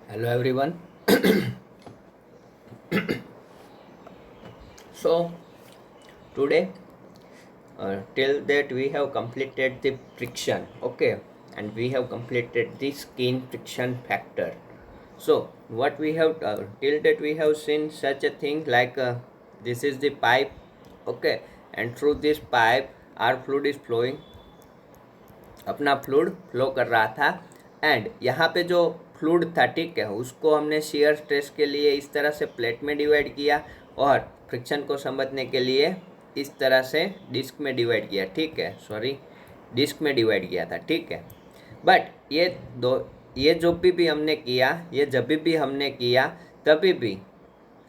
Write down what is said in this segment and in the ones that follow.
Hello everyone. So today, till that we have completed the friction, okay, and we have completed the skin friction factor. So what we have till that we have seen such a thing like this is the pipe, okay, and through this pipe our fluid is flowing, अपना fluid flow कर रहा था and यहाँ पे जो fluid था, ठीक है, उसको हमने शियर स्ट्रेस के लिए इस तरह से प्लेट में डिवाइड किया और फ्रिक्शन को समझने के लिए इस तरह से डिस्क में डिवाइड किया, ठीक है, सॉरी, डिस्क में डिवाइड किया था, ठीक है। बट ये जो भी हमने किया, ये जब भी हमने किया तभी भी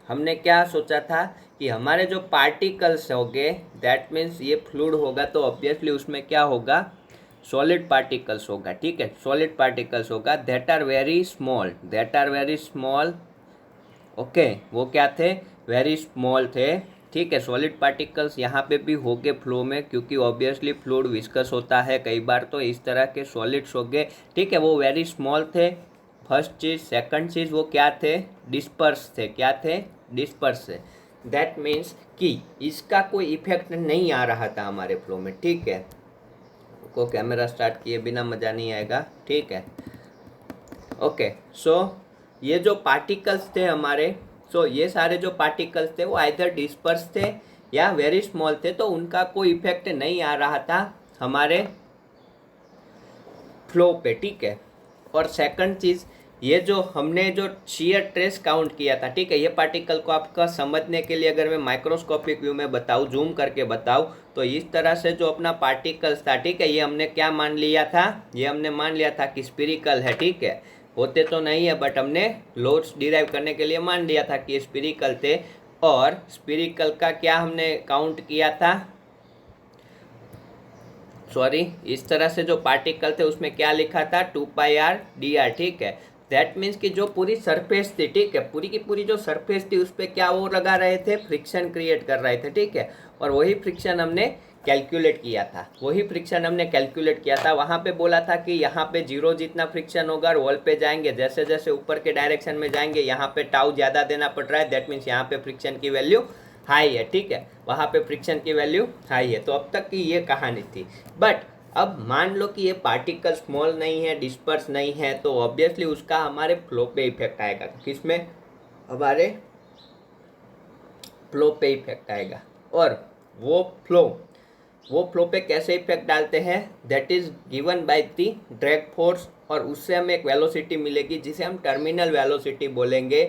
हमने क्या सोचा था कि हमारे जो पार्टिकल्स होंगे, दैट मीन्स ये फ्लूइड होगा तो ऑब्वियसली उसमें क्या होगा, सॉलिड पार्टिकल्स होगा, ठीक है, सॉलिड पार्टिकल्स होगा that are very small, that are very small, okay, वो क्या थे, वेरी स्मॉल थे, ठीक है। सॉलिड पार्टिकल्स यहाँ पे भी हो गए फ्लो में, क्योंकि ऑब्वियसली फ्लूइड विस्कस होता है कई बार, तो इस तरह के सॉलिड्स हो गए, ठीक है, वो वेरी स्मॉल थे। फर्स्ट चीज़, सेकंड चीज़, वो क्या थे, डिस्पर्स थे, क्या थे, डिस्पर्स थे। दैट मीन्स कि इसका कोई इफेक्ट नहीं आ रहा था हमारे फ्लो में, ठीक है। को कैमरा स्टार्ट किए बिना मज़ा नहीं आएगा, ठीक है, ओके। सो ये जो पार्टिकल्स थे हमारे, सो ये सारे जो पार्टिकल्स थे वो आइदर डिस्पर्स थे या वेरी स्मॉल थे, तो उनका कोई इफेक्ट नहीं आ रहा था हमारे फ्लो पे, ठीक है। और सेकंड चीज़, ये जो हमने जो शियर ट्रेस काउंट किया था, ठीक है, ये पार्टिकल को आपका समझने के लिए अगर मैं माइक्रोस्कोपिक व्यू में बताऊँ, जूम करके बताऊँ, तो इस तरह से जो अपना पार्टिकल्स था, ठीक है, ये हमने क्या मान लिया था, ये हमने मान लिया था कि स्पिरिकल है, ठीक है, होते तो नहीं है बट हमने लोड्स डिराइव करने के लिए मान लिया था कि ये स्पिरिकल थे। और स्पिरिकल का क्या हमने काउंट किया था, सॉरी, इस तरह से जो पार्टिकल थे उसमें क्या लिखा था, 2πr/dr, ठीक है। दैट मीन्स कि जो पूरी सरफेस थी, ठीक है, पूरी की पूरी जो सरफेस थी उस पर क्या वो लगा रहे थे, फ्रिक्शन क्रिएट कर रहे थे, ठीक है। और वही फ्रिक्शन हमने कैलकुलेट किया था, वही फ्रिक्शन हमने कैलकुलेट किया था। वहाँ पे बोला था कि यहाँ पे 0 जितना फ्रिक्शन होगा और वॉल पे जाएंगे, जैसे जैसे ऊपर के डायरेक्शन में जाएंगे यहाँ पे टाउ ज़्यादा देना पड़ रहा है, दैट मीन्स यहाँ पे फ्रिक्शन की वैल्यू हाई है, ठीक है, वहाँ पे फ्रिक्शन की वैल्यू हाई है। तो अब तक की ये कहानी थी। बट अब मान लो कि ये पार्टिकल स्मॉल नहीं है, डिस्पर्स नहीं है, तो ऑब्वियसली उसका हमारे फ्लो पे इफेक्ट आएगा। किसमें, हमारे फ्लो पे इफेक्ट आएगा। और वो फ्लो पे कैसे इफेक्ट डालते हैं, that is given by the drag force, और उससे हमें एक वेलोसिटी मिलेगी जिसे हम टर्मिनल वेलोसिटी बोलेंगे।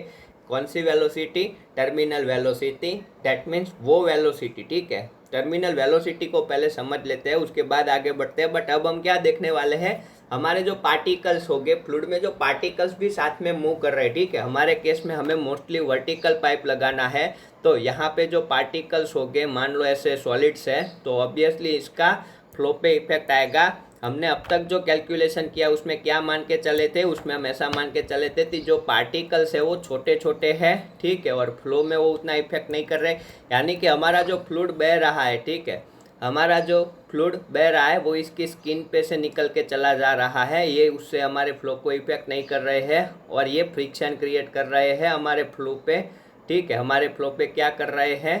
कौन सी velocity, terminal velocity, that means वो वेलोसिटी, ठीक है। टर्मिनल वेलोसिटी को पहले समझ लेते हैं, उसके बाद आगे बढ़ते हैं। बट अब हम क्या देखने वाले हैं, हमारे जो पार्टिकल्स हो गए फ्लूइड में, जो पार्टिकल्स भी साथ में मूव कर रहे हैं, ठीक है। हमारे केस में हमें मोस्टली वर्टिकल पाइप लगाना है, तो यहाँ पे जो पार्टिकल्स हो गए, मान लो ऐसे सॉलिड्स है, तो ऑब्वियसली इसका फ्लो पे इफेक्ट आएगा। हमने अब तक जो कैलकुलेशन किया उसमें क्या मान के चले थे, उसमें हम ऐसा मान के चले थे कि जो पार्टिकल्स है वो छोटे छोटे हैं, ठीक है, और फ्लो में वो उतना इफेक्ट नहीं कर रहे। यानी कि हमारा जो फ्लूइड बह रहा है, ठीक है, हमारा जो फ्लूइड बह रहा है वो इसकी स्किन पे से निकल के चला जा रहा है, ये उससे हमारे फ्लो को इफेक्ट नहीं कर रहे हैं, और ये फ्रिक्शन क्रिएट कर रहे हैं हमारे फ्लो पे, ठीक है। हमारे फ्लो पे क्या कर रहे हैं,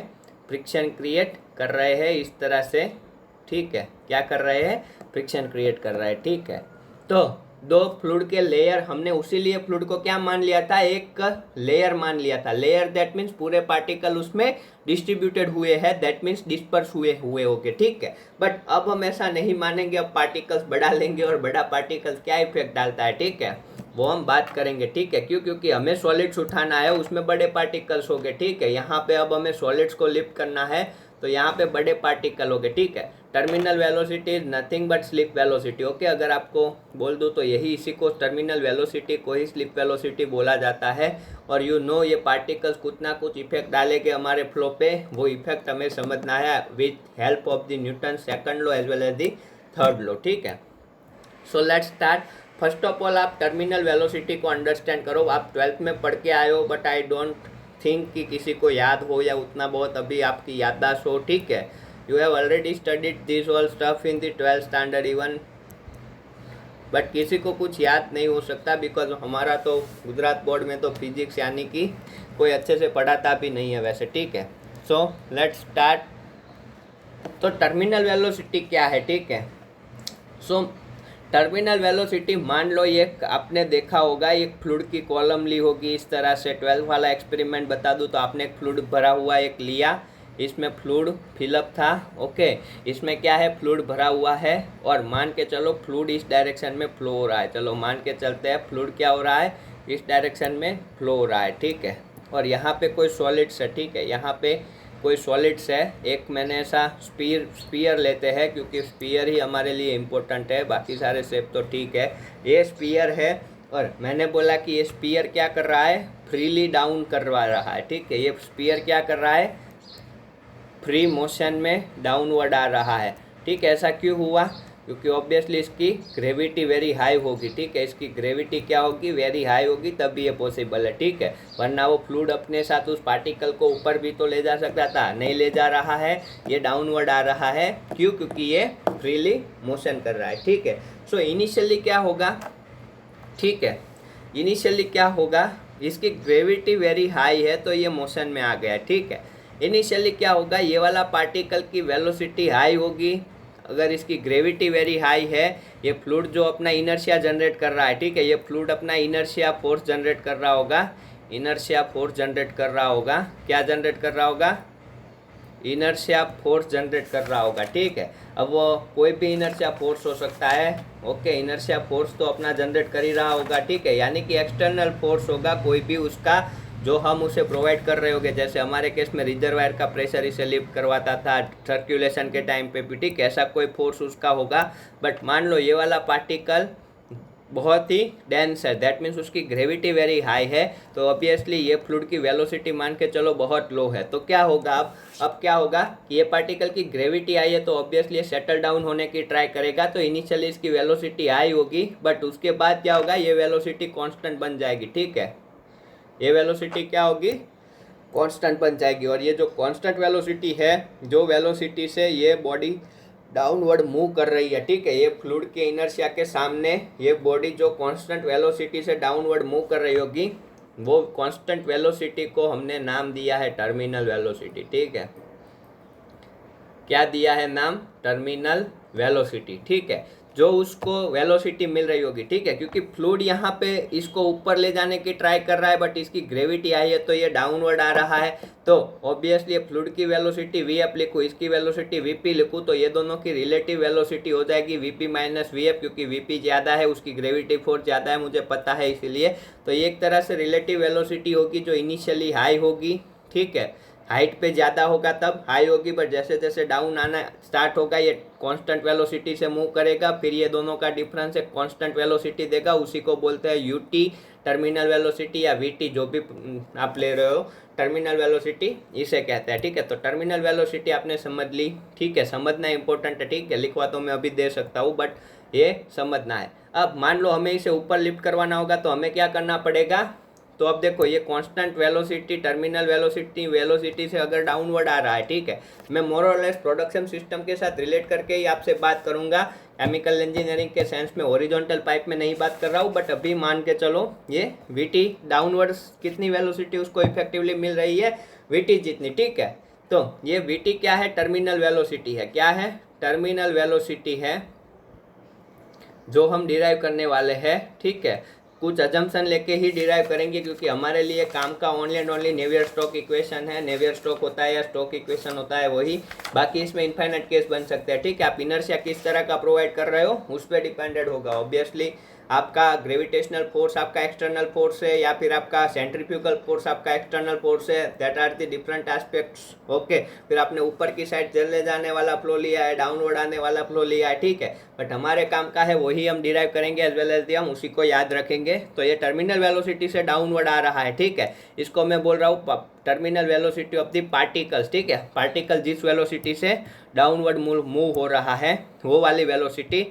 फ्रिक्शन क्रिएट कर रहे हैं इस तरह से, ठीक है, क्या कर रहे हैं, फ्रिक्शन क्रिएट कर रहे हैं, ठीक है। तो दो फ्लूइड के लेयर, हमने उसीलिए फ्लूइड को क्या मान लिया था, एक लेयर मान लिया था। लेयर दैट मीन्स पूरे पार्टिकल उसमें डिस्ट्रीब्यूटेड हुए हैं, दैट मीन्स डिस्पर्स हुए होके, ठीक है। बट अब हम ऐसा नहीं मानेंगे, अब पार्टिकल्स बढ़ा लेंगे, और बड़ा पार्टिकल्स क्या इफेक्ट डालता है, ठीक है, वो हम बात करेंगे, ठीक है। क्यों, क्योंकि हमें सॉलिड्स उठाना है, उसमें बड़े पार्टिकल्स हो गए, ठीक है। यहाँ पे अब हमें सॉलिड्स को लिफ्ट करना है, तो यहाँ पे बड़े पार्टिकल हो गए, ठीक है। Terminal velocity is nothing but slip velocity, okay. अगर आपको बोल दूँ तो यही, इसी को टर्मिनल वेलोसिटी को ही स्लिप वेलोसिटी बोला जाता है। और यू नो ये पार्टिकल्स कुछ ना कुछ इफेक्ट डालेंगे हमारे फ्लो पे, वो इफेक्ट हमें समझना है with help of the Newton second law as well as the third law, ठीक है। So let's start. First of all आप टर्मिनल वेलोसिटी को अंडरस्टैंड करो, आप 12th में पढ़ के आए हो, बट आई डोंट थिंक कि किसी को याद हो या उतना बहुत अभी आपकी याददाश्त हो, ठीक है। You have already studied this all stuff in the 12th standard even but किसी को कुछ याद नहीं हो सकता बिकॉज हमारा तो गुजरात बोर्ड में तो फिजिक्स यानी कि कोई अच्छे से पढ़ाता भी नहीं है वैसे, ठीक है। So let's start. तो टर्मिनल वेलोसिटी क्या है, ठीक है। सो टर्मिनल वेलोसिटी, मान लो ये आपने देखा होगा, एक फ्लूइड की कॉलम ली होगी इस तरह से। 12 वाला एक्सपेरिमेंट बता दूं तो आपने एक फ्लूइड भरा हुआ एक लिया, इसमें फ्लूइड फिलअप था, ओके। इसमें क्या है, फ्लूइड भरा हुआ है और मान के चलो फ्लूइड इस डायरेक्शन में फ्लो हो रहा है। चलो मान के चलते हैं फ्लूइड क्या हो रहा है, इस डायरेक्शन में फ्लो हो रहा है, ठीक है। और यहाँ पे कोई सॉलिड्स है, ठीक है, यहाँ पे कोई सॉलिड्स है। एक मैंने ऐसा स्पीयर लेते हैं क्योंकि स्पीयर ही हमारे लिए इम्पोर्टेंट है, बाकी सारे शेप तो ठीक है। ये स्पीयर है और मैंने बोला कि ये स्पीयर क्या कर रहा है, फ्रीली डाउन करवा रहा है, ठीक है। ये स्पीयर क्या कर रहा है, फ्री मोशन में डाउनवर्ड आ रहा है, ठीक है। ऐसा क्यों हुआ, क्योंकि ऑब्वियसली इसकी ग्रेविटी वेरी हाई होगी, ठीक है। इसकी ग्रेविटी क्या होगी, वेरी हाई होगी, तभी ये पॉसिबल है, ठीक है। वरना वो फ्लूइड अपने साथ उस पार्टिकल को ऊपर भी तो ले जा सकता था, नहीं ले जा रहा है, ये डाउनवर्ड आ रहा है। क्यों, क्योंकि ये फ्रीली मोशन कर रहा है, ठीक है। सो इनिशियली क्या होगा, ठीक है, इनिशियली क्या होगा, इसकी ग्रेविटी वेरी हाई है तो ये मोशन में आ गया, ठीक है। इनिशियली क्या होगा, ये वाला पार्टिकल की वेलोसिटी हाई होगी। अगर इसकी ग्रेविटी वेरी हाई है, ये फ्लूइड जो अपना इनर्शिया जनरेट कर रहा है, ठीक है, ये फ्लूइड अपना इनर्शिया फोर्स जनरेट कर रहा होगा, इनर्शिया फोर्स जनरेट कर रहा होगा। क्या जनरेट कर रहा होगा, इनर्शिया फोर्स जनरेट कर रहा होगा, ठीक है। अब वो कोई भी इनर्शिया फोर्स हो सकता है, ओके। इनर्शिया फोर्स तो अपना जनरेट कर ही रहा होगा, ठीक है, यानी कि एक्सटर्नल फोर्स होगा कोई भी उसका, जो हम उसे प्रोवाइड कर रहे होंगे। जैसे हमारे केस में रिजर्वायर का प्रेशर इसे लिफ्ट करवाता था सर्कुलेशन के टाइम पे भी, ठीक है, ऐसा कोई फोर्स उसका होगा। बट मान लो ये वाला पार्टिकल बहुत ही डेंस है, दैट मीन्स उसकी ग्रेविटी वेरी हाई है, तो ऑब्वियसली ये फ्लूइड की वेलोसिटी मान के चलो बहुत लो है। तो क्या होगा, अब क्या होगा कि ये पार्टिकल की ग्रेविटी आई है तो ऑब्वियसली ये सेटल डाउन होने की ट्राई करेगा। तो इनिशियली इसकी वेलोसिटी हाई होगी, बट उसके बाद क्या होगा, ये वेलोसिटी कांस्टेंट बन जाएगी, ठीक है। ये वेलोसिटी क्या होगी, कांस्टेंट बन जाएगी। और ये जो कांस्टेंट वेलोसिटी है, जो वेलोसिटी से ये बॉडी डाउनवर्ड मूव कर रही है, ठीक है, ये फ्लूइड के इनर्शिया के सामने ये बॉडी जो कांस्टेंट वेलोसिटी से डाउनवर्ड मूव कर रही होगी, वो कांस्टेंट वेलोसिटी को हमने नाम दिया है टर्मिनल वेलोसिटी, ठीक है। क्या दिया है नाम, टर्मिनल वेलोसिटी, ठीक है। जो उसको वेलोसिटी मिल रही होगी, ठीक है, क्योंकि फ्लूइड यहाँ पे इसको ऊपर ले जाने की ट्राई कर रहा है, बट इसकी ग्रेविटी आई है तो ये डाउनवर्ड आ रहा है। तो ऑब्वियसली फ्लूइड की वेलोसिटी वी एफ लिखूँ, इसकी वेलोसिटी वी पी लिखूँ, तो ये दोनों की रिलेटिव वेलोसिटी हो जाएगी V P minus V F, क्योंकि वी पी ज़्यादा है, उसकी ग्रेविटी फोर्स ज़्यादा है, मुझे पता है इसीलिए। तो ये एक तरह से रिलेटिव वेलोसिटी होगी जो इनिशियली हाई होगी, ठीक है। हाइट पे ज़्यादा होगा तब हाई होगी, बट जैसे जैसे डाउन आना स्टार्ट होगा ये कांस्टेंट वेलोसिटी से मूव करेगा, फिर ये दोनों का डिफरेंस एक कांस्टेंट वेलोसिटी देगा, उसी को बोलते हैं यूटी टर्मिनल वेलोसिटी या वीटी, जो भी आप ले रहे हो, टर्मिनल वेलोसिटी इसे कहते हैं, ठीक है। तो टर्मिनल वेलोसिटी आपने समझ ली, ठीक है, समझना इंपॉर्टेंट है, ठीक है। लिखवा तो मैं अभी दे सकता हूँ बट ये समझना है। अब मान लो हमें इसे ऊपर लिफ्ट करवाना होगा तो हमें क्या करना पड़ेगा, तो अब देखो ये कांस्टेंट वेलोसिटी टर्मिनल वेलोसिटी से अगर डाउनवर्ड आ रहा है, ठीक है, मैं मोर और लेस प्रोडक्शन सिस्टम के साथ रिलेट करके ही आपसे बात करूंगा। केमिकल इंजीनियरिंग के सेंस में हॉरिजॉन्टल पाइप में नहीं बात कर रहा हूँ, बट अभी मान के चलो ये वीटी डाउनवर्ड कितनी वेलोसिटी उसको इफेक्टिवली मिल रही है, वीटी जितनी, ठीक है। तो ये वीटी क्या है, टर्मिनल वेलोसिटी है। क्या है, टर्मिनल वेलोसिटी है जो हम डिराइव करने वाले हैं, ठीक है। कुछ अजम्पशन लेके ही डिराइव करेंगे क्योंकि हमारे लिए काम का only and only Navier Stoke equation है। नेवियर स्टोक होता है या स्टोक इक्वेशन होता है वही, बाकी इसमें इनफाइनाइट केस बन सकते हैं, ठीक है। आप इनर्शिया किस तरह का प्रोवाइड कर रहे हो उस पर डिपेंडेड होगा। ऑब्वियसली आपका ग्रेविटेशनल फोर्स आपका एक्सटर्नल फोर्स है या फिर आपका सेंट्रीफ्यूगल फोर्स आपका एक्सटर्नल फोर्स है, that are the different aspects, okay. फिर आपने ऊपर की साइड चले जाने वाला फ्लो लिया है, डाउनवर्ड आने वाला फ्लो लिया है, ठीक है। बट हमारे काम का है वही हम डिराइव करेंगे एज वेल एज हम उसी को याद रखेंगे। तो ये टर्मिनल वेलोसिटी से डाउनवर्ड आ रहा है, ठीक है। इसको मैं बोल रहा हूँ terminal velocity of the particles, ठीक है। पार्टिकल जिस वेलोसिटी से डाउनवर्ड मूव हो रहा है वो वाली वेलोसिटी।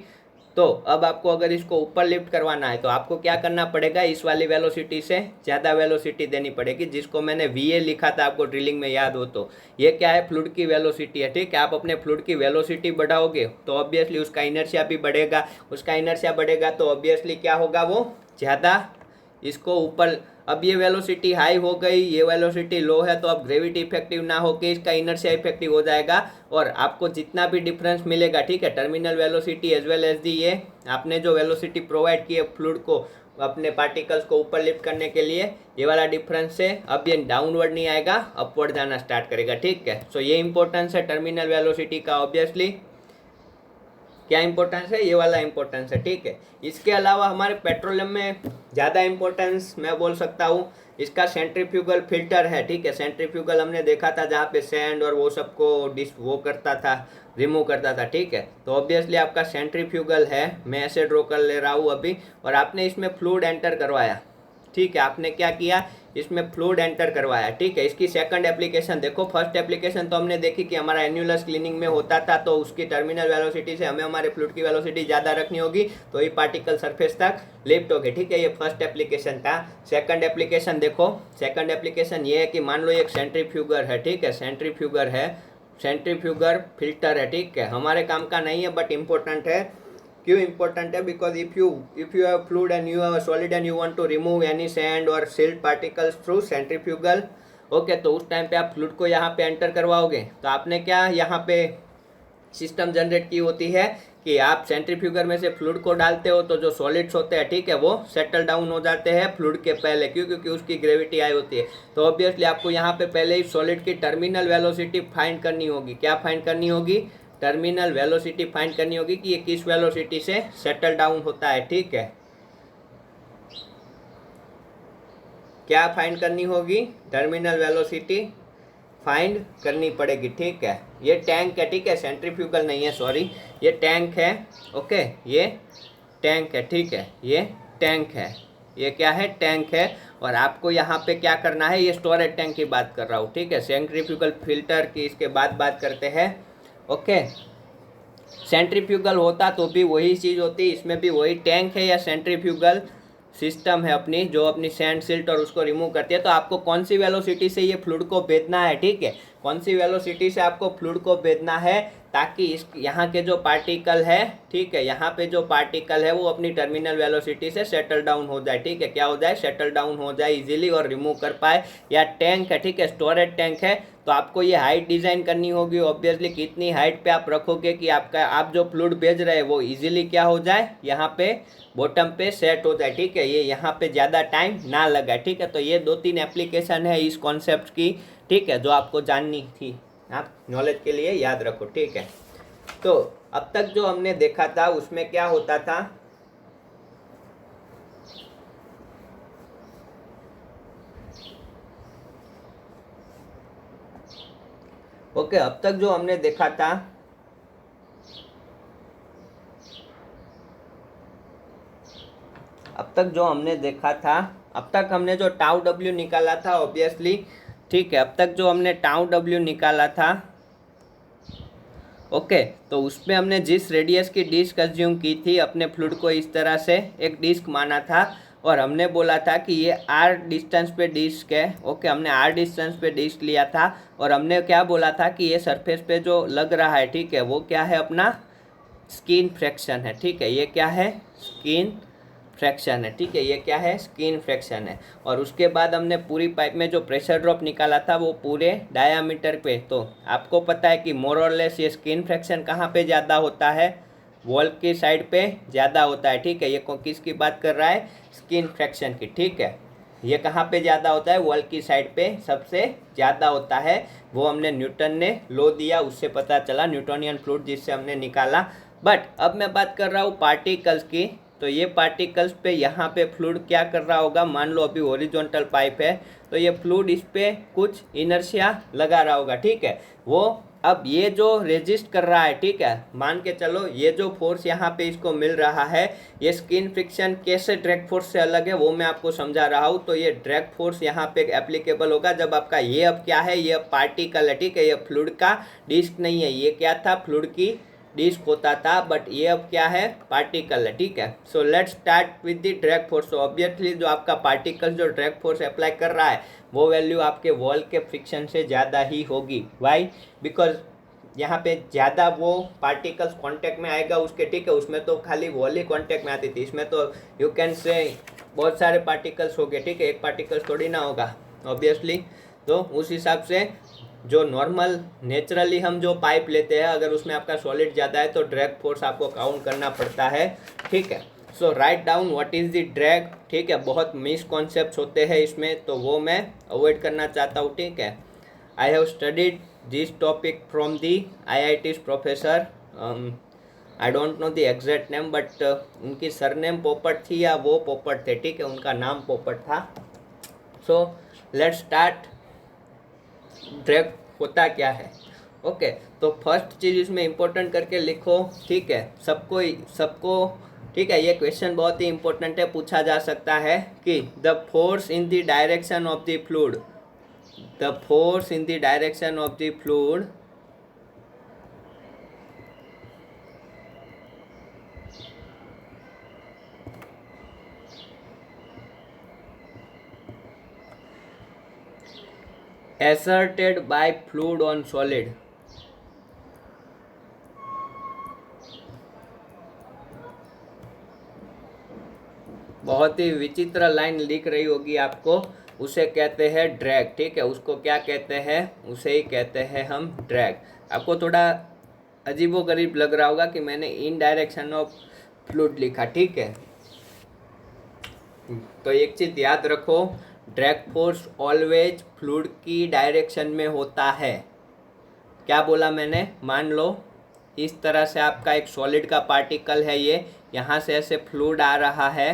तो अब आपको अगर इसको ऊपर लिफ्ट करवाना है तो आपको क्या करना पड़ेगा, इस वाली वेलोसिटी से ज़्यादा वेलोसिटी देनी पड़ेगी, जिसको मैंने VA लिखा था, आपको ड्रिलिंग में याद हो तो। ये क्या है, फ्लूइड की वेलोसिटी है, ठीक है। आप अपने फ्लूइड की वेलोसिटी बढ़ाओगे तो ऑब्वियसली उसका इनर्शिया भी बढ़ेगा, उसका इनर्शिया बढ़ेगा तो ऑब्वियसली क्या होगा, वो ज़्यादा इसको ऊपर। अब ये वेलोसिटी हाई हो गई, ये वेलोसिटी लो है, तो अब ग्रेविटी इफेक्टिव ना होकर इसका इनर्शिया इफेक्टिव हो जाएगा और आपको जितना भी डिफरेंस मिलेगा, ठीक है, terminal velocity as well as the ये आपने जो वेलोसिटी प्रोवाइड की है फ्लूइड को अपने पार्टिकल्स को ऊपर लिफ्ट करने के लिए, ये वाला डिफरेंस से अब ये डाउनवर्ड नहीं आएगा, अपवर्ड जाना स्टार्ट करेगा, ठीक है। सो ये इंपॉर्टेंस है टर्मिनल वेलोसिटी का। ऑब्वियसली क्या इंपॉर्टेंस है, ये वाला इंपॉर्टेंस है, ठीक है। इसके अलावा हमारे पेट्रोलियम में ज़्यादा इंपॉर्टेंस मैं बोल सकता हूँ इसका सेंट्रीफ्यूगल फिल्टर है, ठीक है। सेंट्रीफ्यूगल हमने देखा था जहाँ पे सैंड और वो सबको वो करता था, रिमूव करता था, ठीक है। तो ऑब्वियसली आपका सेंट्रीफ्यूगल है, मैं ऐसे ड्रॉ कर ले रहा हूँ अभी, और आपने इसमें फ्लूइड एंटर करवाया, ठीक है। आपने क्या किया, इसमें फ्लूइड एंटर करवाया, ठीक है। इसकी सेकंड एप्लीकेशन देखो, फर्स्ट एप्लीकेशन तो हमने देखी कि हमारा एन्यूलस क्लीनिंग में होता था, तो उसकी टर्मिनल वेलोसिटी से हमें हमारे फ्लूइड की वेलोसिटी ज़्यादा रखनी होगी तो ये पार्टिकल सरफेस तक लिफ्ट होगी, ठीक है। ये फर्स्ट एप्लीकेशन था। सेकंड एप्लीकेशन देखो, सेकंड एप्लीकेशन ये है कि मान लो एक सेंट्रीफ्यूगर है, ठीक है, सेंट्रीफ्यूगर है, सेंट्रीफ्यूगर फिल्टर है, ठीक है। हमारे काम का नहीं है बट इम्पोर्टेंट है। क्यों इम्पोर्टेंट है, because if you have fluid and you have a solid and you want to remove any sand और silt particles through centrifugal, okay, तो उस टाइम पे आप फ्लूइड को यहाँ पे एंटर करवाओगे तो आपने क्या यहाँ पे सिस्टम जनरेट की होती है कि आप सेंट्रीफ्यूगर में से फ्लूइड को डालते हो तो जो सॉलिड्स होते हैं, ठीक है, वो सेटल डाउन हो जाते हैं फ्लूइड के पहले, क्यों, क्योंकि उसकी ग्रेविटी आई होती है। तो ऑब्वियसली आपको यहाँ पे पहले ही सॉलिड की टर्मिनल वेलोसिटी फाइंड करनी होगी। क्या फाइंड करनी होगी, टर्मिनल वेलोसिटी फाइंड करनी होगी कि ये किस वेलोसिटी से सेटल डाउन होता है, ठीक है। क्या फाइंड करनी होगी, टर्मिनल वेलोसिटी फाइंड करनी पड़ेगी, ठीक है। ये टैंक है, ठीक है, सेंट्रीफ्यूगल नहीं है, सॉरी, ये टैंक है, ओके, ये टैंक है, ठीक है, ये टैंक है, ये क्या है, टैंक है। और आपको यहाँ पे क्या करना है, ये स्टोरेज टैंक की बात कर रहा हूँ, ठीक है, सेंट्रीफ्यूगल फिल्टर की इसके बाद बात करते हैं, ओके। सेंट्रीफ्यूगल होता तो भी वही चीज़ होती, इसमें भी वही टैंक है या सेंट्रीफ्यूगल सिस्टम है अपनी, जो अपनी सैंड सिल्ट और उसको रिमूव करती है। तो आपको कौन सी वेलोसिटी से ये फ्लूइड को भेजना है, ठीक है, कौन सी वेलोसिटी से आपको फ्लूइड को भेजना है, ताकि इस यहाँ के जो पार्टिकल है, ठीक है, यहाँ पे जो पार्टिकल है वो अपनी टर्मिनल वेलोसिटी से सेटल डाउन हो जाए, ठीक है, क्या हो जाए, सेटल डाउन हो जाए इजीली और रिमूव कर पाए। या टैंक है, ठीक है, स्टोरेज टैंक है, तो आपको ये हाइट डिज़ाइन करनी होगी। ऑब्वियसली कितनी हाइट पे आप रखोगे कि आपका आप जो फ्लूइड भेज रहे हैं वो इजीली क्या हो जाए, यहाँ पे बॉटम पे सेट हो जाए, ठीक है, ये यहाँ पे ज़्यादा टाइम ना लगाए, ठीक है। तो ये 2-3 एप्लीकेशन है इस कॉन्सेप्ट की, ठीक है, जो आपको जाननी थी, आप नॉलेज के लिए याद रखो, ठीक है। तो अब तक जो हमने देखा था उसमें क्या होता था, ओके, अब तक जो हमने देखा था, अब तक हमने जो टाउ डब्ल्यू निकाला था, ऑब्वियसली, ठीक है, अब तक जो हमने टाउ डब्ल्यू निकाला था, ओके, तो उसमें हमने जिस रेडियस की डिस्क अज्यूम की थी अपने फ्लूइड को इस तरह से एक डिस्क माना था और हमने बोला था कि ये आर डिस्टेंस पे डिस्क है, ओके, हमने आर डिस्टेंस पे डिस्क लिया था और हमने क्या बोला था कि ये सरफेस पे जो लग रहा है, ठीक है, वो क्या है, अपना स्किन फ्रैक्शन है, ठीक है, ये क्या है, स्किन फ्रैक्शन है, ठीक है, ये क्या है, स्किन फ्रैक्शन है। और उसके बाद हमने पूरी पाइप में जो प्रेशर ड्रॉप निकाला था वो पूरे डायामीटर पे, तो आपको पता है कि मोर और लेस ये स्किन फ्रैक्शन कहाँ पे ज़्यादा होता है, वॉल की साइड पे ज़्यादा होता है, ठीक है। ये किसकी बात कर रहा है, स्किन फ्रैक्शन की, ठीक है। ये कहाँ पे ज़्यादा होता है, वॉल की साइड पे सबसे ज़्यादा होता है। वो हमने न्यूटन ने लो दिया, उससे पता चला, न्यूटोनियन फ्लूइड जिससे हमने निकाला। बट अब मैं बात कर रहा हूँ पार्टिकल्स की, तो ये पार्टिकल्स पे यहाँ पे फ्लूइड क्या कर रहा होगा, मान लो अभी हॉरिजॉन्टल पाइप है तो ये फ्लूइड इस पे कुछ इनर्शिया लगा रहा होगा, ठीक है। वो अब ये जो रेजिस्ट कर रहा है, ठीक है, मान के चलो ये जो फोर्स यहाँ पे इसको मिल रहा है, ये स्किन फ्रिक्शन कैसे ड्रैग फोर्स से अलग है वो मैं आपको समझा रहा हूँ। तो ये ड्रैग फोर्स यहाँ पे एप्लीकेबल होगा जब आपका ये अब क्या है, ये अब पार्टिकल है, ठीक है, ये फ्लूइड का डिस्क नहीं है, ये क्या था, फ्लूइड की डिस्क होता था, बट ये अब क्या है, पार्टिकल है, ठीक है। So let's start with the drag force. So obviously जो आपका पार्टिकल जो ड्रैग फोर्स अप्लाई कर रहा है वो वैल्यू आपके वॉल के फ्रिक्शन से ज़्यादा ही होगी। वाई? बिकॉज यहाँ पे ज़्यादा वो पार्टिकल्स कांटेक्ट में आएगा उसके, ठीक है। उसमें तो खाली वॉल ही कांटेक्ट में आती थी, इसमें तो यू कैन से बहुत सारे पार्टिकल्स हो गए, ठीक है, एक पार्टिकल्स थोड़ी ना होगा ऑब्वियसली। तो उस हिसाब से जो नॉर्मल नेचुरली हम जो पाइप लेते हैं, अगर उसमें आपका सॉलिड ज़्यादा है तो ड्रैग फोर्स आपको काउंट करना पड़ता है, ठीक है। So right down what is the drag, ठीक है। बहुत मिसकॉन्सेप्ट्स होते हैं इसमें, तो वो मैं अवॉइड करना चाहता हूँ, ठीक है। I have studied this topic from the IIT professor, I don't know the exact name, but उनकी सरनेम पोपट थी या वो पोपट थे, ठीक है, उनका नाम पोपट था। सो लेट्स स्टार्ट। ड्रैग होता क्या है, ओके। तो फर्स्ट चीज़ इसमें इम्पोर्टेंट करके लिखो, ठीक है, सबको, ठीक है। ये क्वेश्चन बहुत ही इंपॉर्टेंट है, पूछा जा सकता है कि the force in the direction of the fluid, the force in the direction of the fluid asserted by fluid on solid। बहुत ही विचित्र लाइन लिख रही होगी आपको, उसे कहते हैं ड्रैग, ठीक है। उसको क्या कहते हैं, उसे ही कहते हैं हम ड्रैग। आपको थोड़ा अजीबोगरीब लग रहा होगा कि मैंने इन डायरेक्शन ऑफ फ्लूइड लिखा, ठीक है। तो एक चीज़ याद रखो, ड्रैग फोर्स ऑलवेज फ्लूइड की डायरेक्शन में होता है। क्या बोला मैंने, मान लो इस तरह से आपका एक सॉलिड का पार्टिकल है, ये यहाँ से ऐसे फ्लूइड आ रहा है,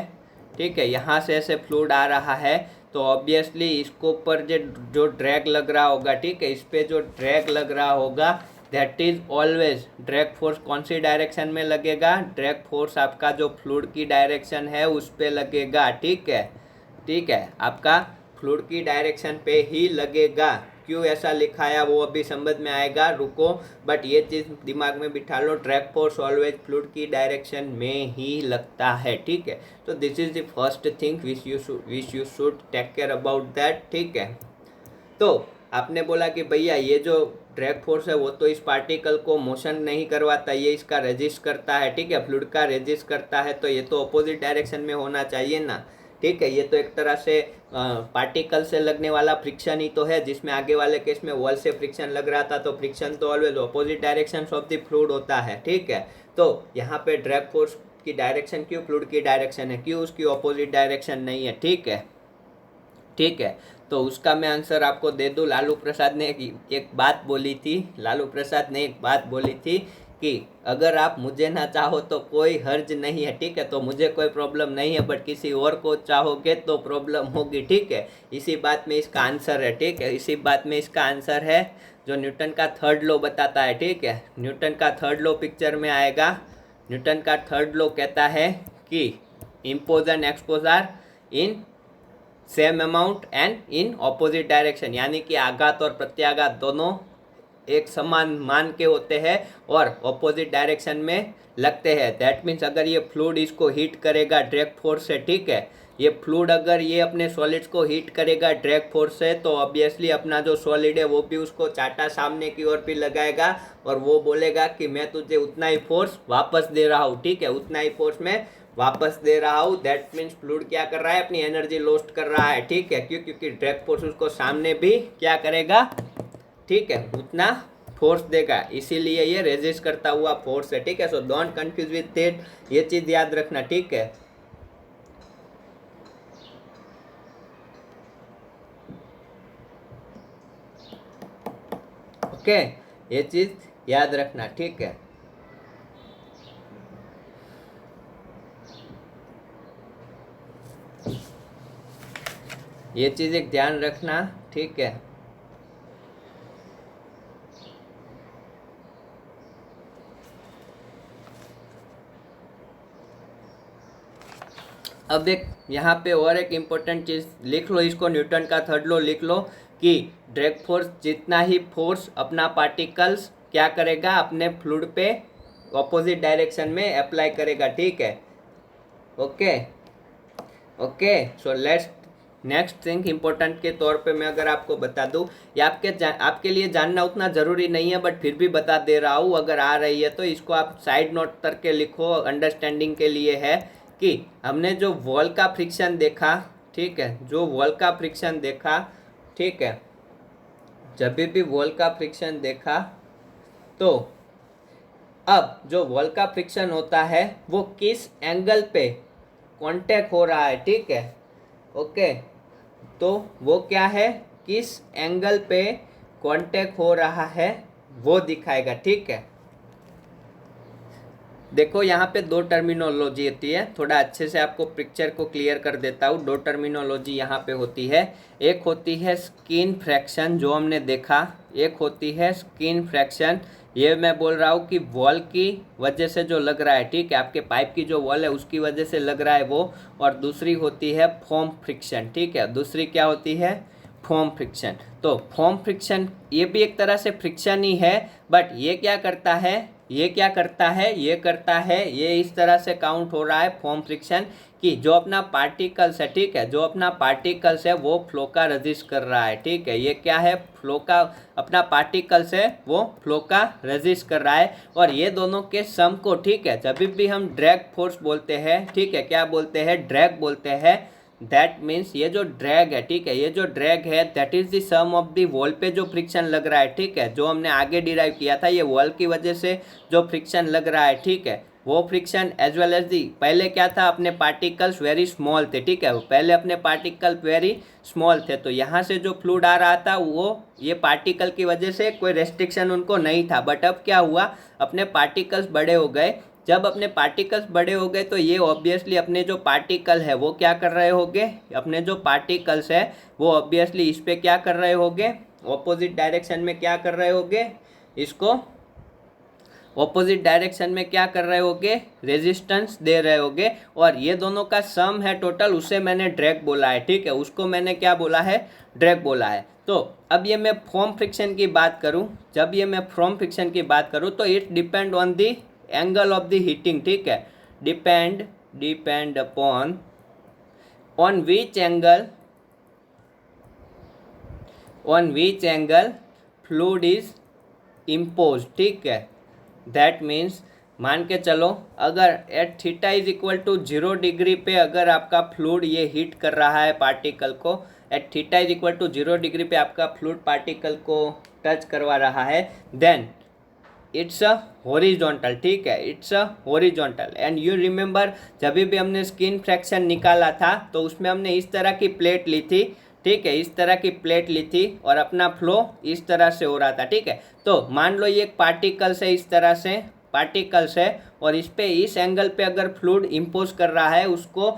ठीक है, यहाँ से ऐसे फ्लूइड आ रहा है, तो ऑब्वियसली इसको ऊपर जो ड्रैग लग रहा होगा, ठीक है, इस पर जो ड्रैग लग रहा होगा that is always, drag force कौन सी डायरेक्शन में लगेगा, ड्रैग फोर्स आपका जो फ्लूइड की डायरेक्शन है उस पर लगेगा, ठीक है, ठीक है, आपका फ्लूइड की डायरेक्शन पे ही लगेगा। क्यों ऐसा लिखाया वो अभी समझ में आएगा, रुको, बट ये चीज़ दिमाग में बिठा लो, ड्रैग फोर्स ऑलवेज फ्लूइड की डायरेक्शन में ही लगता है, ठीक है। तो this is the first thing which you should take care about that, ठीक है। तो आपने बोला कि भैया ये जो ड्रैग फोर्स है वो तो इस पार्टिकल को मोशन नहीं करवाता, ये इसका रेजिस्ट करता है, ठीक है, फ्लूइड का रेजिस्ट करता है, तो ये तो अपोजिट डायरेक्शन में होना चाहिए ना, ठीक है। ये तो एक तरह से पार्टिकल से लगने वाला फ्रिक्शन ही तो है, जिसमें आगे वाले केस में वॉल से फ्रिक्शन लग रहा था, तो फ्रिक्शन तो always opposite direction of the fluid होता है, ठीक है। तो यहाँ पे ड्रैग फोर्स की डायरेक्शन क्यों फ्लूइड की डायरेक्शन है, क्यों उसकी अपोजिट डायरेक्शन नहीं है, ठीक है, ठीक है। तो उसका मैं आंसर आपको दे दूँ। लालू प्रसाद ने एक बात बोली थी, लालू प्रसाद ने एक बात बोली थी कि अगर आप मुझे ना चाहो तो कोई हर्ज नहीं है, ठीक है, तो मुझे कोई प्रॉब्लम नहीं है, बट किसी और को चाहोगे तो प्रॉब्लम होगी, ठीक है। इसी बात में इसका आंसर है, ठीक है, इसी बात में इसका आंसर है जो न्यूटन का थर्ड लॉ बताता है, ठीक है। न्यूटन का थर्ड लॉ पिक्चर में आएगा। न्यूटन का थर्ड लॉ कहता है कि impose and exposure in same amount and in opposite direction, यानी कि आघात और प्रत्याघात दोनों एक समान मान के होते हैं और ऑपोजिट डायरेक्शन में लगते हैं। दैट मीन्स अगर ये फ्लूइड इसको हीट करेगा ड्रैग फोर्स से, ठीक है, ये फ्लूइड अगर ये अपने सॉलिड्स को हीट करेगा ड्रैग फोर्स से, तो ऑब्वियसली अपना जो सॉलिड है वो भी उसको चाटा सामने की ओर भी लगाएगा और वो बोलेगा कि मैं तुझे उतना ही फोर्स वापस दे रहा हूँ, ठीक है, उतना ही फोर्स में वापस दे रहा हूँ। दैट मीन्स फ्लूइड क्या कर रहा है, अपनी एनर्जी लॉस्ट कर रहा है, ठीक है। क्यों, क्योंकि ड्रैग फोर्स उसको सामने भी क्या करेगा, ठीक है, उतना फोर्स देगा, इसीलिए ये रेजिस्ट करता हुआ फोर्स है, ठीक है। So don't confuse with that, ये चीज याद रखना, ठीक है, ओके, ये चीज याद रखना, ठीक है। ये चीज़ एक ध्यान रखना, ठीक है। अब एक यहाँ पे और एक इम्पोर्टेंट चीज़ लिख लो, इसको न्यूटन का थर्ड लॉ लिख लो कि ड्रैग फोर्स जितना ही फोर्स अपना पार्टिकल्स क्या करेगा अपने फ्लूइड पे ऑपोजिट डायरेक्शन में अप्लाई करेगा, ठीक है। Okay okay, so let's next thing important के तौर पे मैं अगर आपको बता दूं, ये आपके लिए जानना उतना ज़रूरी नहीं है, बट फिर भी बता दे रहा हूँ। अगर आ रही है तो इसको आप साइड नोट करके लिखो, अंडरस्टैंडिंग के लिए है कि हमने जो वॉल का फ्रिक्शन देखा, ठीक है, जो वॉल का फ्रिक्शन देखा, ठीक है, जब भी वॉल का फ्रिक्शन देखा तो अब जो वॉल का फ्रिक्शन होता है वो किस एंगल पे कांटेक्ट हो रहा है, ठीक है। ओके, तो वो क्या है, किस एंगल पे कांटेक्ट हो रहा है वो दिखाएगा, ठीक है। देखो यहाँ पे दो टर्मिनोलॉजी होती है, थोड़ा अच्छे से आपको पिक्चर को क्लियर कर देता हूँ। दो टर्मिनोलॉजी यहाँ पे होती है, एक होती है स्किन फ्रैक्शन जो हमने देखा, एक होती है स्किन फ्रैक्शन, ये मैं बोल रहा हूँ कि वॉल की वजह से जो लग रहा है, ठीक है, आपके पाइप की जो वॉल है उसकी वजह से लग रहा है वो। और दूसरी होती है फोम फ्रिक्शन, ठीक है, दूसरी क्या होती है, फोम फ्रिक्शन। तो फोम फ्रिक्शन ये भी एक तरह से फ्रिक्शन ही है, बट ये क्या करता है, ये क्या करता है, ये करता है, ये इस तरह से काउंट हो रहा है फोम फ्रिक्शन कि जो अपना पार्टिकल्स है, ठीक है, जो अपना पार्टिकल्स है वो फ्लो का रेजिस्ट कर रहा है, ठीक है, ये क्या है, फ्लो का अपना पार्टिकल्स है वो फ्लो का रेजिस्ट कर रहा है। और ये दोनों के सम को, ठीक है, जब भी हम ड्रैग फोर्स बोलते हैं, ठीक है, क्या बोलते हैं, ड्रैग बोलते हैं। दैट मीन्स ये जो ड्रैग है, ठीक है, ये जो ड्रैग है that is the sum of the wall पे जो फ्रिक्शन लग रहा है, ठीक है, जो हमने आगे डिराइव किया था, ये वॉल की वजह से जो फ्रिक्शन लग रहा है, ठीक है, वो friction as well as the, पहले क्या था, अपने पार्टिकल्स वेरी स्मॉल थे, ठीक है, पहले अपने पार्टिकल वेरी स्मॉल थे, तो यहाँ से जो फ्लूइड आ रहा था वो ये पार्टिकल की वजह से कोई रेस्ट्रिक्शन उनको नहीं था। बट अब क्या हुआ, अपने पार्टिकल्स बड़े हो गए, जब अपने पार्टिकल्स बड़े हो गए तो ये ऑब्वियसली अपने जो पार्टिकल है वो क्या कर रहे होंगे, अपने जो पार्टिकल्स है वो ऑब्वियसली इस पे क्या कर रहे होंगे, ऑपोजिट डायरेक्शन में क्या कर रहे होंगे, इसको ऑपोजिट डायरेक्शन में क्या कर रहे होगे, रेजिस्टेंस दे रहे होगे। और ये दोनों का सम है टोटल, उसे मैंने ड्रैग बोला है, ठीक है, उसको मैंने क्या बोला है, ड्रैग बोला है। तो अब ये मैं फॉर्म फ्रिक्शन की बात करूं, जब ये मैं फॉर्म फ्रिक्शन की बात करूं तो it depend on the angle of the heating, ठीक है, depend upon on which angle fluid is impose, ठीक है। दैट मीन्स मान के चलो अगर at theta is equal to 0 degree पे अगर आपका फ्लूइड ये हीट कर रहा है पार्टिकल को, at theta is equal to 0 degree पे आपका फ्लूइड पार्टिकल को टच करवा रहा है, देन इट्स अ हॉरिजॉन्टल, ठीक है, it's a horizontal. And you remember जब भी हमने स्किन फ्रैक्शन निकाला था तो उसमें हमने इस तरह की प्लेट ली थी, ठीक है, इस तरह की प्लेट ली थी और अपना फ्लो इस तरह से हो रहा था, ठीक है। तो मान लो ये एक पार्टिकल्स है, इस तरह से पार्टिकल्स है और इस पे इस एंगल पे अगर फ्लूइड इम्पोज कर रहा है, उसको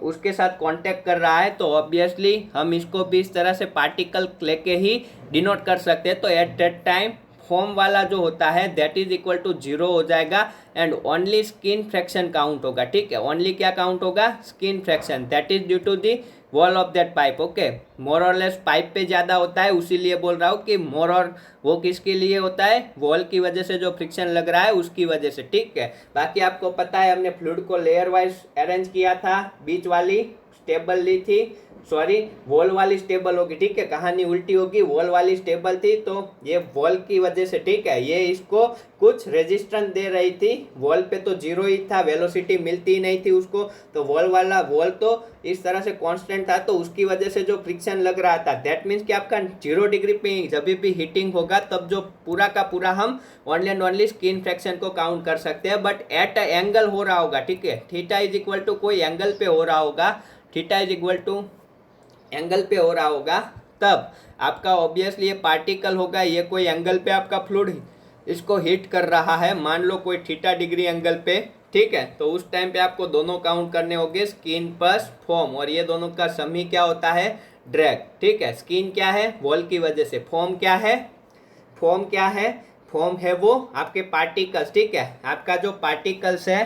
उसके साथ कांटेक्ट कर रहा है, तो ऑब्वियसली हम इसको भी इस तरह से पार्टिकल लेके ही डिनोट कर सकते हैं। तो एट दैट टाइम फॉर्म वाला जो होता है दैट इज इक्वल टू 0 हो जाएगा and only skin fraction count होगा, ठीक है, ओनली क्या काउंट होगा, skin fraction, that is due to the wall of that pipe. Okay, more और लेस पाइप पे ज़्यादा होता है, उसीलिए बोल रहा हूँ कि मोर और वो किसके लिए होता है, वॉल की वजह से जो फ्रिक्शन लग रहा है उसकी वजह से, ठीक है। बाकी आपको पता है हमने फ्लूइड को लेयर वाइज अरेंज किया था, बीच वाली स्टेबल ली थी, सॉरी वॉल वाली स्टेबल होगी, ठीक है, कहानी उल्टी होगी, वॉल वाली स्टेबल थी, तो ये वॉल की वजह से, ठीक है, ये इसको कुछ रेजिस्टेंस दे रही थी, वॉल पे तो 0 ही था, वेलोसिटी मिलती ही नहीं थी उसको, तो वॉल तो इस तरह से कांस्टेंट था, तो उसकी वजह से जो फ्रिक्शन लग रहा था दैट मीन्स कि आपका 0 डिग्री पे जब भी हीटिंग होगा तब जो पूरा का पूरा हम only and only skin fraction को काउंट कर सकते हैं, बट एट अ एंगल हो रहा होगा, ठीक है, थीटा इज इक्वल टू कोई एंगल पे हो रहा होगा, theta is equal to angle पे हो रहा होगा, तब आपका ऑब्वियसली ये पार्टिकल होगा, ये कोई एंगल पे आपका फ्लूइड इसको हीट कर रहा है, मान लो कोई थीटा डिग्री एंगल पे, ठीक है, तो उस टाइम पे आपको दोनों काउंट करने होंगे, स्किन प्लस फॉर्म, और ये दोनों का सम ही क्या होता है, ड्रैग, ठीक है। स्किन क्या है, वॉल की वजह से, फॉर्म क्या है, फॉर्म है वो आपके पार्टिकल्स, ठीक है, आपका जो पार्टिकल्स है,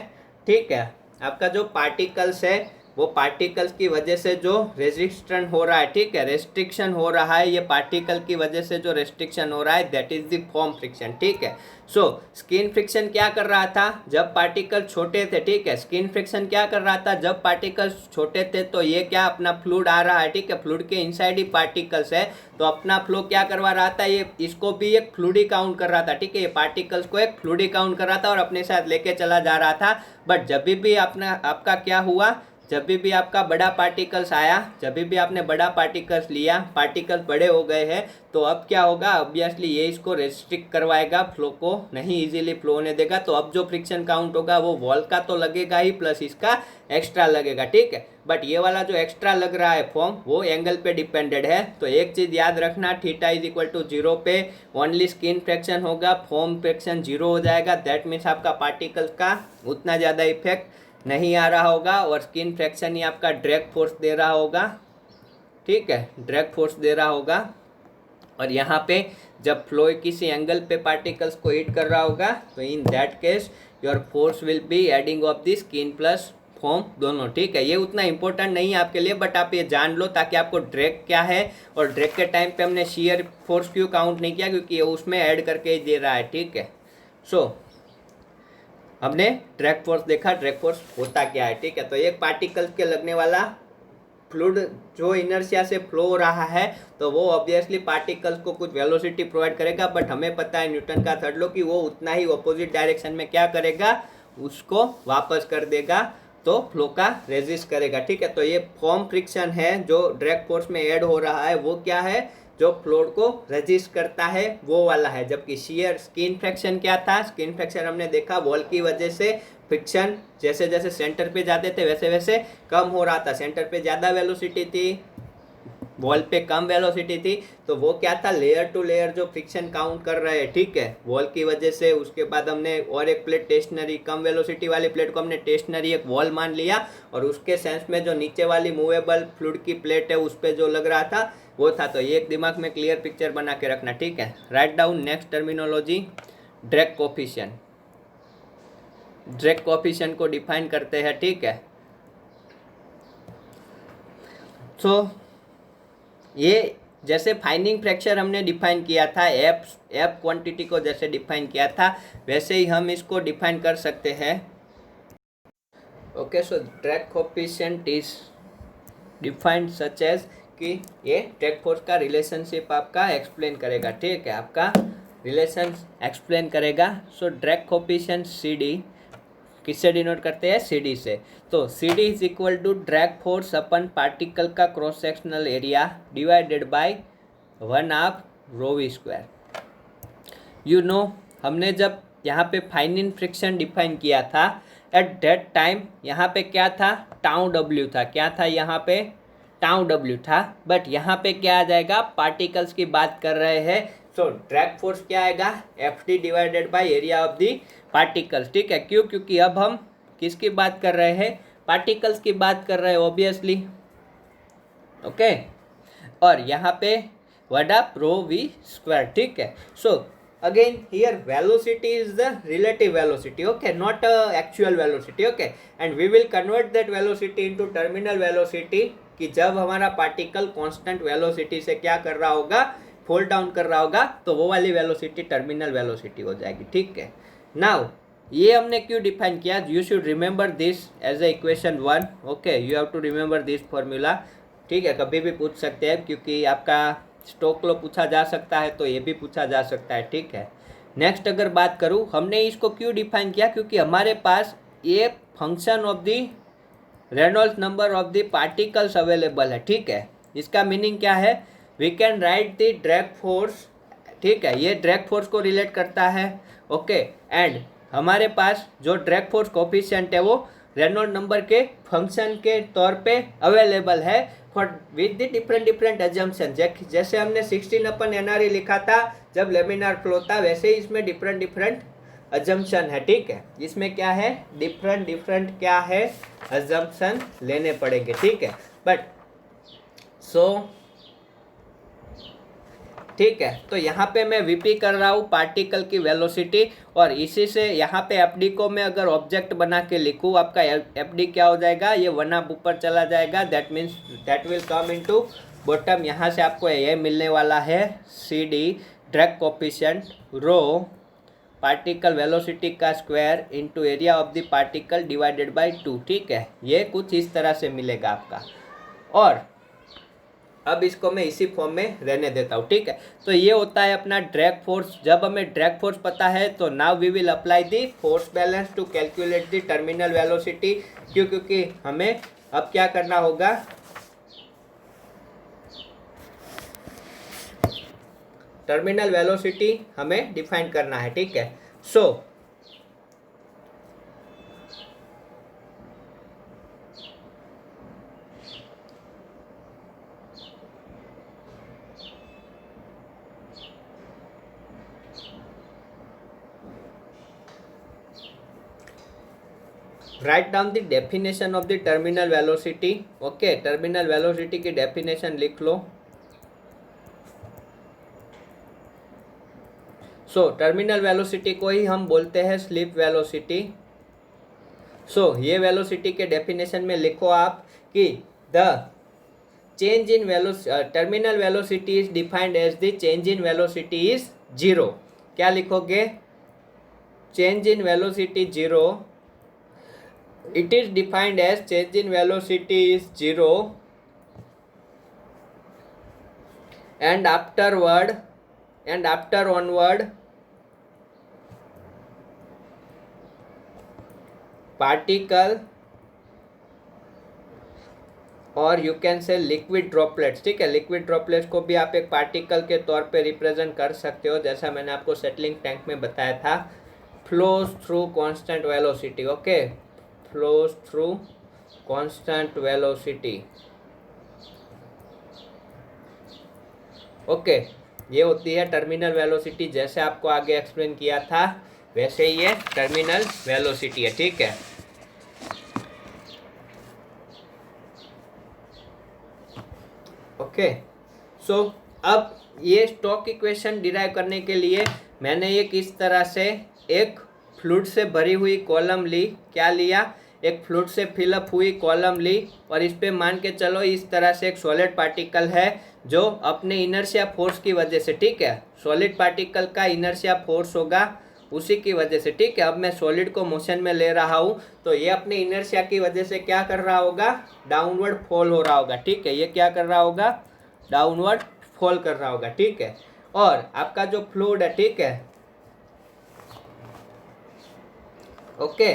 ठीक है, आपका जो पार्टिकल्स है वो पार्टिकल्स की वजह से जो रेजिस्टेंस हो रहा है, ठीक है, रेस्ट्रिक्शन हो रहा है, ये पार्टिकल की वजह से जो रेस्ट्रिक्शन हो रहा है that is the form friction, ठीक है। सो स्किन फ्रिक्शन क्या कर रहा था जब पार्टिकल छोटे थे, ठीक है, स्किन फ्रिक्शन क्या कर रहा था जब पार्टिकल्स छोटे थे, तो ये क्या अपना फ्लूइड आ रहा है, ठीक है, फ्लूइड के इनसाइड ही पार्टिकल्स है, तो अपना फ्लो क्या करवा रहा था, ये इसको भी एक फ्लूइड ही काउंट कर रहा था, ठीक है, ये पार्टिकल्स को एक फ्लूइड ही काउंट कर रहा था और अपने साथ लेके चला जा रहा था। बट जब भी अपना आपका क्या हुआ, जब भी आपका बड़ा पार्टिकल्स आया, जब भी आपने बड़ा पार्टिकल्स लिया, पार्टिकल्स बड़े हो गए हैं, तो अब क्या होगा, ऑब्वियसली ये इसको रेस्ट्रिक्ट करवाएगा, फ्लो को नहीं इजीली फ्लो होने देगा। तो अब जो फ्रिक्शन काउंट होगा वो वॉल का तो लगेगा ही, प्लस इसका एक्स्ट्रा लगेगा, ठीक है। बट ये वाला जो एक्स्ट्रा लग रहा है फॉर्म, वो एंगल पे डिपेंडेड है। तो एक चीज़ याद रखना, थीटा इज इक्वल टू 0 पे ओनली स्किन फ्रैक्शन होगा, फॉर्म फ्रैक्शन 0 हो जाएगा। दैट मीन्स आपका पार्टिकल्स का उतना ज़्यादा इफेक्ट नहीं आ रहा होगा और स्किन फ्रैक्शन ही आपका ड्रैग फोर्स दे रहा होगा, ठीक है, ड्रैग फोर्स दे रहा होगा। और यहाँ पे जब फ्लो किसी एंगल पे पार्टिकल्स को हिट कर रहा होगा, तो in that case your force will be adding of the skin plus form दोनों, ठीक है। ये उतना इंपॉर्टेंट नहीं है आपके लिए, बट आप ये जान लो ताकि आपको ड्रैग क्या है, और ड्रैग के टाइम पे हमने शियर फोर्स क्यों काउंट नहीं किया, क्योंकि ये उसमें ऐड करके ही दे रहा है, ठीक है। सो हमने ड्रैग फोर्स देखा, ड्रैग फोर्स होता क्या है, ठीक है। तो एक पार्टिकल के लगने वाला फ्लूइड जो इनर्शिया से फ्लो हो रहा है, तो वो ऑब्वियसली पार्टिकल्स को कुछ वेलोसिटी प्रोवाइड करेगा, बट हमें पता है न्यूटन का थर्ड लॉ कि वो उतना ही ऑपोजिट डायरेक्शन में क्या करेगा, उसको वापस कर देगा, तो फ्लो का रेजिस्ट करेगा, ठीक है। तो ये फॉर्म फ्रिक्शन है जो ड्रैग फोर्स में ऐड हो रहा है, वो क्या है, जो फ्लोर को रेजिस्ट करता है वो वाला है। जबकि शियर स्किन फ्रैक्शन क्या था, स्किन फ्रैक्शन हमने देखा वॉल की वजह से फ्रिक्शन जैसे जैसे सेंटर पे जाते थे वैसे वैसे कम हो रहा था, सेंटर पे ज़्यादा वेलोसिटी थी, वॉल पे कम वेलोसिटी थी, तो वो क्या था, लेयर टू लेयर जो फ्रिक्शन काउंट कर रहे हैं, ठीक है, वॉल की वजह से। उसके बाद हमने और एक प्लेट टेस्टनरी, कम वेलोसिटी वाली प्लेट को हमने टेस्टनरी एक वॉल मान लिया, और उसके सेंस में जो नीचे वाली मूवेबल फ्लूइड की प्लेट है उस पर जो लग रहा था वो था। तो ये एक दिमाग में क्लियर पिक्चर बना के रखना, ठीक है। Write down next terminology, drag coefficient. Drag coefficient को डिफाइन करते हैं, ठीक है। तो ये जैसे फाइनिंग फ्रैक्चर हमने डिफाइन किया था, एफ क्वांटिटी को जैसे डिफाइन किया था, वैसे ही हम इसको डिफाइन कर सकते हैं। Okay, so drag coefficient is defined such as कि ये ड्रैग फोर्स का रिलेशनशिप आपका एक्सप्लेन करेगा, ठीक है, आपका रिलेशन एक्सप्लेन करेगा। So drag coefficient C D किससे डिनोट करते हैं, सी डी से। तो C D is equal to drag force upon particle का cross sectional area divided by 1/2 rho V square. You know, हमने जब यहाँ पे फाइनिंग फ्रिक्शन डिफाइन किया था, एट दैट टाइम यहाँ पे क्या था, टाउ डब्ल्यू था, क्या था यहाँ पे, टाउ डब्ल्यू था। बट यहाँ पे क्या आ जाएगा, पार्टिकल्स की बात कर रहे हैं, सो ड्रैग फोर्स क्या आएगा, F D divided by area of the particles, ठीक है। क्यों, क्योंकि अब हम किसकी बात कर रहे हैं, पार्टिकल्स की बात कर रहे हैं ऑब्वियसली, ओके। और यहाँ पे 1/2 रो वी स्क्वायर, ठीक है। सो again here velocity is the relative velocity, okay, not actual velocity, okay, and we will convert that velocity into terminal velocity कि जब हमारा पार्टिकल कांस्टेंट वेलोसिटी से क्या कर रहा होगा, फॉल डाउन कर रहा होगा, तो वो वाली वेलोसिटी टर्मिनल वेलोसिटी हो जाएगी, ठीक है। नाउ ये हमने क्यों डिफाइन किया, you should remember this as a equation 1, okay, you have to remember this formula, ठीक है। कभी भी पूछ सकते हैं, क्योंकि आपका स्टोक लो पूछा जा सकता है, तो ये भी पूछा जा सकता है, ठीक है। नेक्स्ट अगर बात करूँ, हमने इसको क्यों डिफाइन किया, क्योंकि हमारे पास ये function of the Reynolds number of the particles available है, ठीक है। इसका मीनिंग क्या है, we can write the drag force, ठीक है, ये ड्रैग फोर्स को रिलेट करता है, ओके। एंड हमारे पास जो ड्रैग फोर्स कोफिशिएंट है वो रेनॉल्ड नंबर के फंक्शन के तौर पे अवेलेबल है for with the different assumption. जैसे हमने 16/NRE लिखा था जब लेमिनार फ्लो था, वैसे ही इसमें डिफरेंट एजम्पशन है, ठीक है। इसमें क्या है, डिफरेंट क्या है, एजम्पशन लेने पड़ेंगे, ठीक है। बट सो ठीक है। तो यहाँ पे मैं वीपी कर रहा हूँ पार्टिकल की वेलोसिटी, और इसी से यहाँ पे एफडी को मैं अगर ऑब्जेक्ट बना के लिखूँ, आपका एफडी क्या हो जाएगा, ये 1 अप ऊपर चला जाएगा, that means that will come into bottom. यहाँ से आपको ये मिलने वाला है सी डी ड्रैग कोफिशिएंट रो पार्टिकल वेलोसिटी का square into area of the particle divided by 2। ठीक है, ये कुछ इस तरह से मिलेगा आपका। और अब इसको मैं इसी फॉर्म में रहने देता हूँ। ठीक है, तो ये होता है अपना ड्रैग फोर्स। जब हमें ड्रैग फोर्स पता है तो now we will apply the force balance to calculate the terminal velocity. क्योंकि हमें अब क्या करना होगा, टर्मिनल वेलोसिटी हमें डिफाइन करना है। ठीक है, so right down the definition of the terminal velocity. Okay, terminal velocity की डेफिनेशन लिख लो। सो टर्मिनल वेलोसिटी को ही हम बोलते हैं स्लिप वेलोसिटी। सो ये वेलोसिटी के डेफिनेशन में लिखो आप कि the change in terminal velocity is defined as the change in velocity is zero. क्या लिखोगे, change in velocity zero, it is defined as change in velocity is zero and after onward particle और you can say liquid droplets. ठीक है, liquid droplets को भी आप एक particle के तौर पे रिप्रेजेंट कर सकते हो, जैसा मैंने आपको सेटलिंग टैंक में बताया था। Flows through constant velocity. Okay, flows through constant velocity. Okay, ये होती है टर्मिनल वेलोसिटी। जैसे आपको आगे एक्सप्लेन किया था वैसे ही ये टर्मिनल वेलोसिटी है। ठीक है, ओके। सो अब ये स्टोक इक्वेशन डिराइव करने के लिए मैंने ये किस तरह से एक फ्लूइड से भरी हुई कॉलम ली। क्या लिया, एक फ्लूइड से फिलअप हुई कॉलम ली, और इस पे मान के चलो इस तरह से एक सॉलिड पार्टिकल है जो अपने इनर्शिया फोर्स की वजह से, ठीक है, सॉलिड पार्टिकल का इनर्शिया फोर्स होगा उसी की वजह से। ठीक है, अब मैं सॉलिड को मोशन में ले रहा हूँ तो ये अपने इनर्शिया की वजह से क्या कर रहा होगा, डाउनवर्ड फॉल हो रहा होगा। ठीक है, ये क्या कर रहा होगा, डाउनवर्ड फॉल कर रहा होगा। ठीक है, और आपका जो फ्लूइड है, ठीक है, ओके,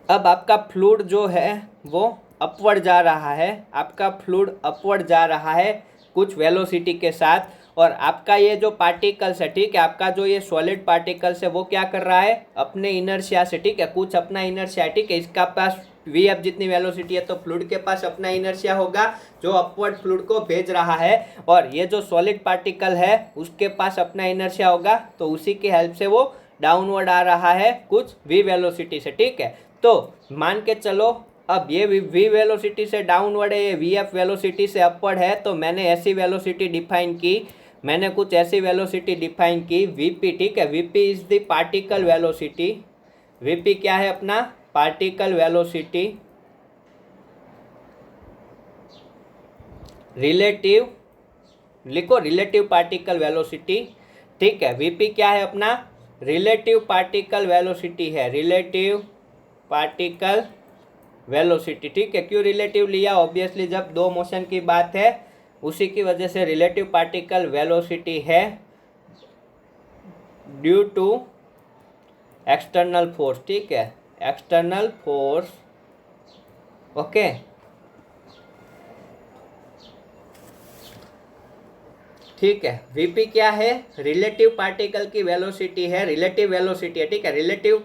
अब आपका फ्लूइड जो है वो अपवर्ड जा रहा है, आपका फ्लूइड अपवर्ड जा रहा है कुछ वेलोसिटी के साथ, और आपका ये जो पार्टिकल्स है, ठीक है, आपका जो ये सॉलिड पार्टिकल्स है वो क्या कर रहा है, अपने इनर्शिया से, ठीक है, कुछ अपना इनर्शिया है, ठीक है, इसका पास वी एफ जितनी वेलोसिटी है तो फ्लूइड के पास अपना इनर्शिया होगा जो अपवर्ड फ्लूइड को भेज रहा है, और ये जो सॉलिड पार्टिकल है उसके पास अपना इनर्शिया होगा तो उसी की हेल्प से वो डाउनवर्ड आ रहा है कुछ वी वेलोसिटी से। ठीक है, तो मान के चलो अब ये वी वेलोसिटी से डाउनवर्ड है, ये वी एफ वेलोसिटी से अपवर्ड है, तो मैंने ऐसी वेलोसिटी डिफाइन की, मैंने कुछ ऐसी वेलोसिटी डिफाइन की वीपी। ठीक है, VP is the particle velocity. VP क्या है अपना, पार्टिकल वेलोसिटी रिलेटिव, लिखो रिलेटिव पार्टिकल वेलोसिटी। ठीक है, वीपी क्या है अपना, रिलेटिव पार्टिकल वेलोसिटी है, रिलेटिव पार्टिकल वेलोसिटी। ठीक है, क्यों रिलेटिव लिया, ऑब्वियसली जब दो मोशन की बात है उसी की वजह से रिलेटिव पार्टिकल वेलोसिटी है ड्यू टू एक्सटर्नल फोर्स। ठीक है, एक्सटर्नल फोर्स, ओके, ठीक है। वीपी क्या है, रिलेटिव पार्टिकल की वेलोसिटी है, रिलेटिव वेलोसिटी है। ठीक है, relative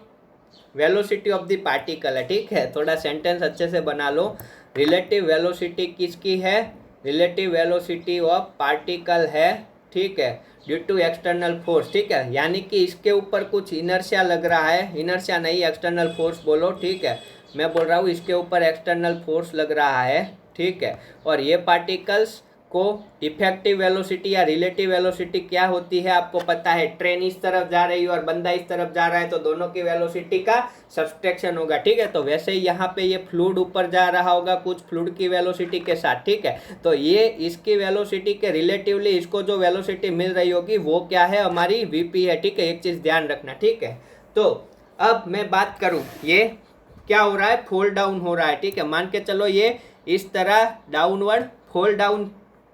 velocity of the particle है। ठीक है, थोड़ा सेंटेंस अच्छे से बना लो, रिलेटिव वेलोसिटी किसकी है, रिलेटिव वेलोसिटी ऑफ पार्टिकल है। ठीक है, ड्यू टू एक्सटर्नल फोर्स। ठीक है, यानी कि इसके ऊपर कुछ इनर्शिया लग रहा है, इनर्शिया नहीं एक्सटर्नल फोर्स बोलो। ठीक है, मैं बोल रहा हूँ इसके ऊपर एक्सटर्नल फोर्स लग रहा है। ठीक है, और ये पार्टिकल्स को इफेक्टिव वेलोसिटी या रिलेटिव वेलोसिटी क्या होती है आपको पता है। ट्रेन इस तरफ जा रही है और बंदा इस तरफ जा रहा है तो दोनों की वेलोसिटी का सब्सट्रैक्शन होगा, ठीक है। तो वैसे ही यहाँ पे ये फ्लूइड ऊपर जा रहा होगा कुछ फ्लूइड की वेलोसिटी के साथ, ठीक है। तो ये इसकी वेलोसिटी के रिलेटिवली इसको जो वेलोसिटी मिल रही होगी वो क्या है, हमारी वीपी है, ठीक है। एक चीज़ ध्यान रखना, ठीक है। तो अब मैं बात करूँ, ये क्या हो रहा है, फॉल डाउन हो रहा है, ठीक है। मान के चलो ये इस तरह डाउनवर्ड फॉल डाउन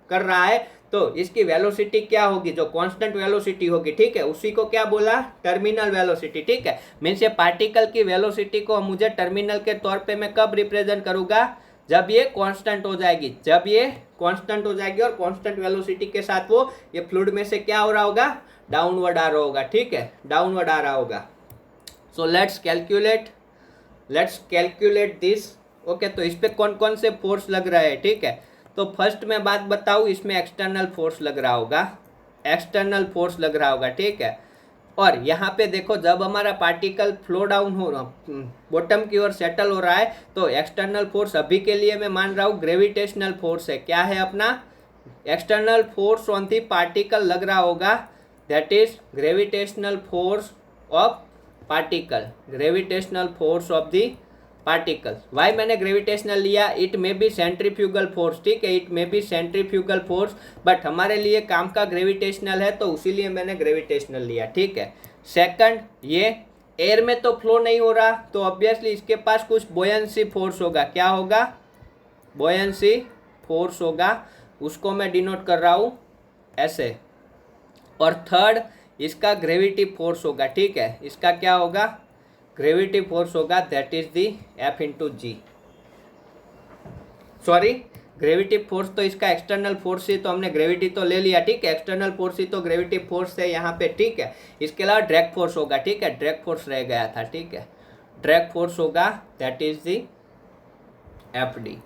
कर रहा है तो इसकी वेलोसिटी क्या होगी, जो कांस्टेंट वेलोसिटी होगी, ठीक है, उसी को क्या बोला, टर्मिनल वेलोसिटी, ठीक है। मीन्स ये पार्टिकल की वेलोसिटी को मुझे टर्मिनल के तौर पे मैं कब रिप्रेजेंट करूंगा, जब ये कांस्टेंट हो जाएगी, जब ये कांस्टेंट हो जाएगी और कांस्टेंट वेलोसिटी के साथ वो ये फ्लूइड में से क्या हो रहा होगा, डाउनवर्ड आ रहा होगा, ठीक है, डाउनवर्ड आ रहा होगा। So let's calculate this, okay. तो इस पे कौन कौन से फोर्स लग रहा है, ठीक है। तो फर्स्ट मैं बात बताऊँ, इसमें एक्सटर्नल फोर्स लग रहा होगा, ठीक है। और यहाँ पे देखो जब हमारा पार्टिकल फ्लो डाउन हो रहा, बॉटम की ओर सेटल हो रहा है तो एक्सटर्नल फोर्स अभी के लिए मैं मान रहा हूँ ग्रेविटेशनल फोर्स है। क्या है अपना external force on the particle लग रहा होगा, that is gravitational force of particle, gravitational force of the particle. Why मैंने ग्रेविटेशनल लिया, it may be centrifugal force, ठीक है, it may be centrifugal force, but हमारे लिए काम का ग्रेविटेशनल है तो उसीलिए मैंने ग्रेविटेशनल लिया, ठीक है। सेकंड, ये एयर में तो फ्लो नहीं हो रहा तो ऑब्वियसली इसके पास कुछ बोयंसी फोर्स होगा, क्या होगा, बोयंसी फोर्स होगा, उसको मैं डिनोट कर रहा हूँ ऐसे। और थर्ड, इसका ग्रेविटी फोर्स होगा, ठीक है, इसका क्या होगा, ग्रेविटी फोर्स होगा, that is the F into G, sorry gravity force तो इसका एक्सटर्नल फोर्स ही, तो हमने ग्रेविटी तो ले लिया, ठीक है, एक्सटर्नल फोर्स ही तो ग्रेविटी फोर्स है यहाँ पे, ठीक है। इसके अलावा ड्रैग फोर्स होगा, ठीक है, ड्रैग फोर्स रह गया था, ठीक है, ड्रैग फोर्स होगा, that is the F D,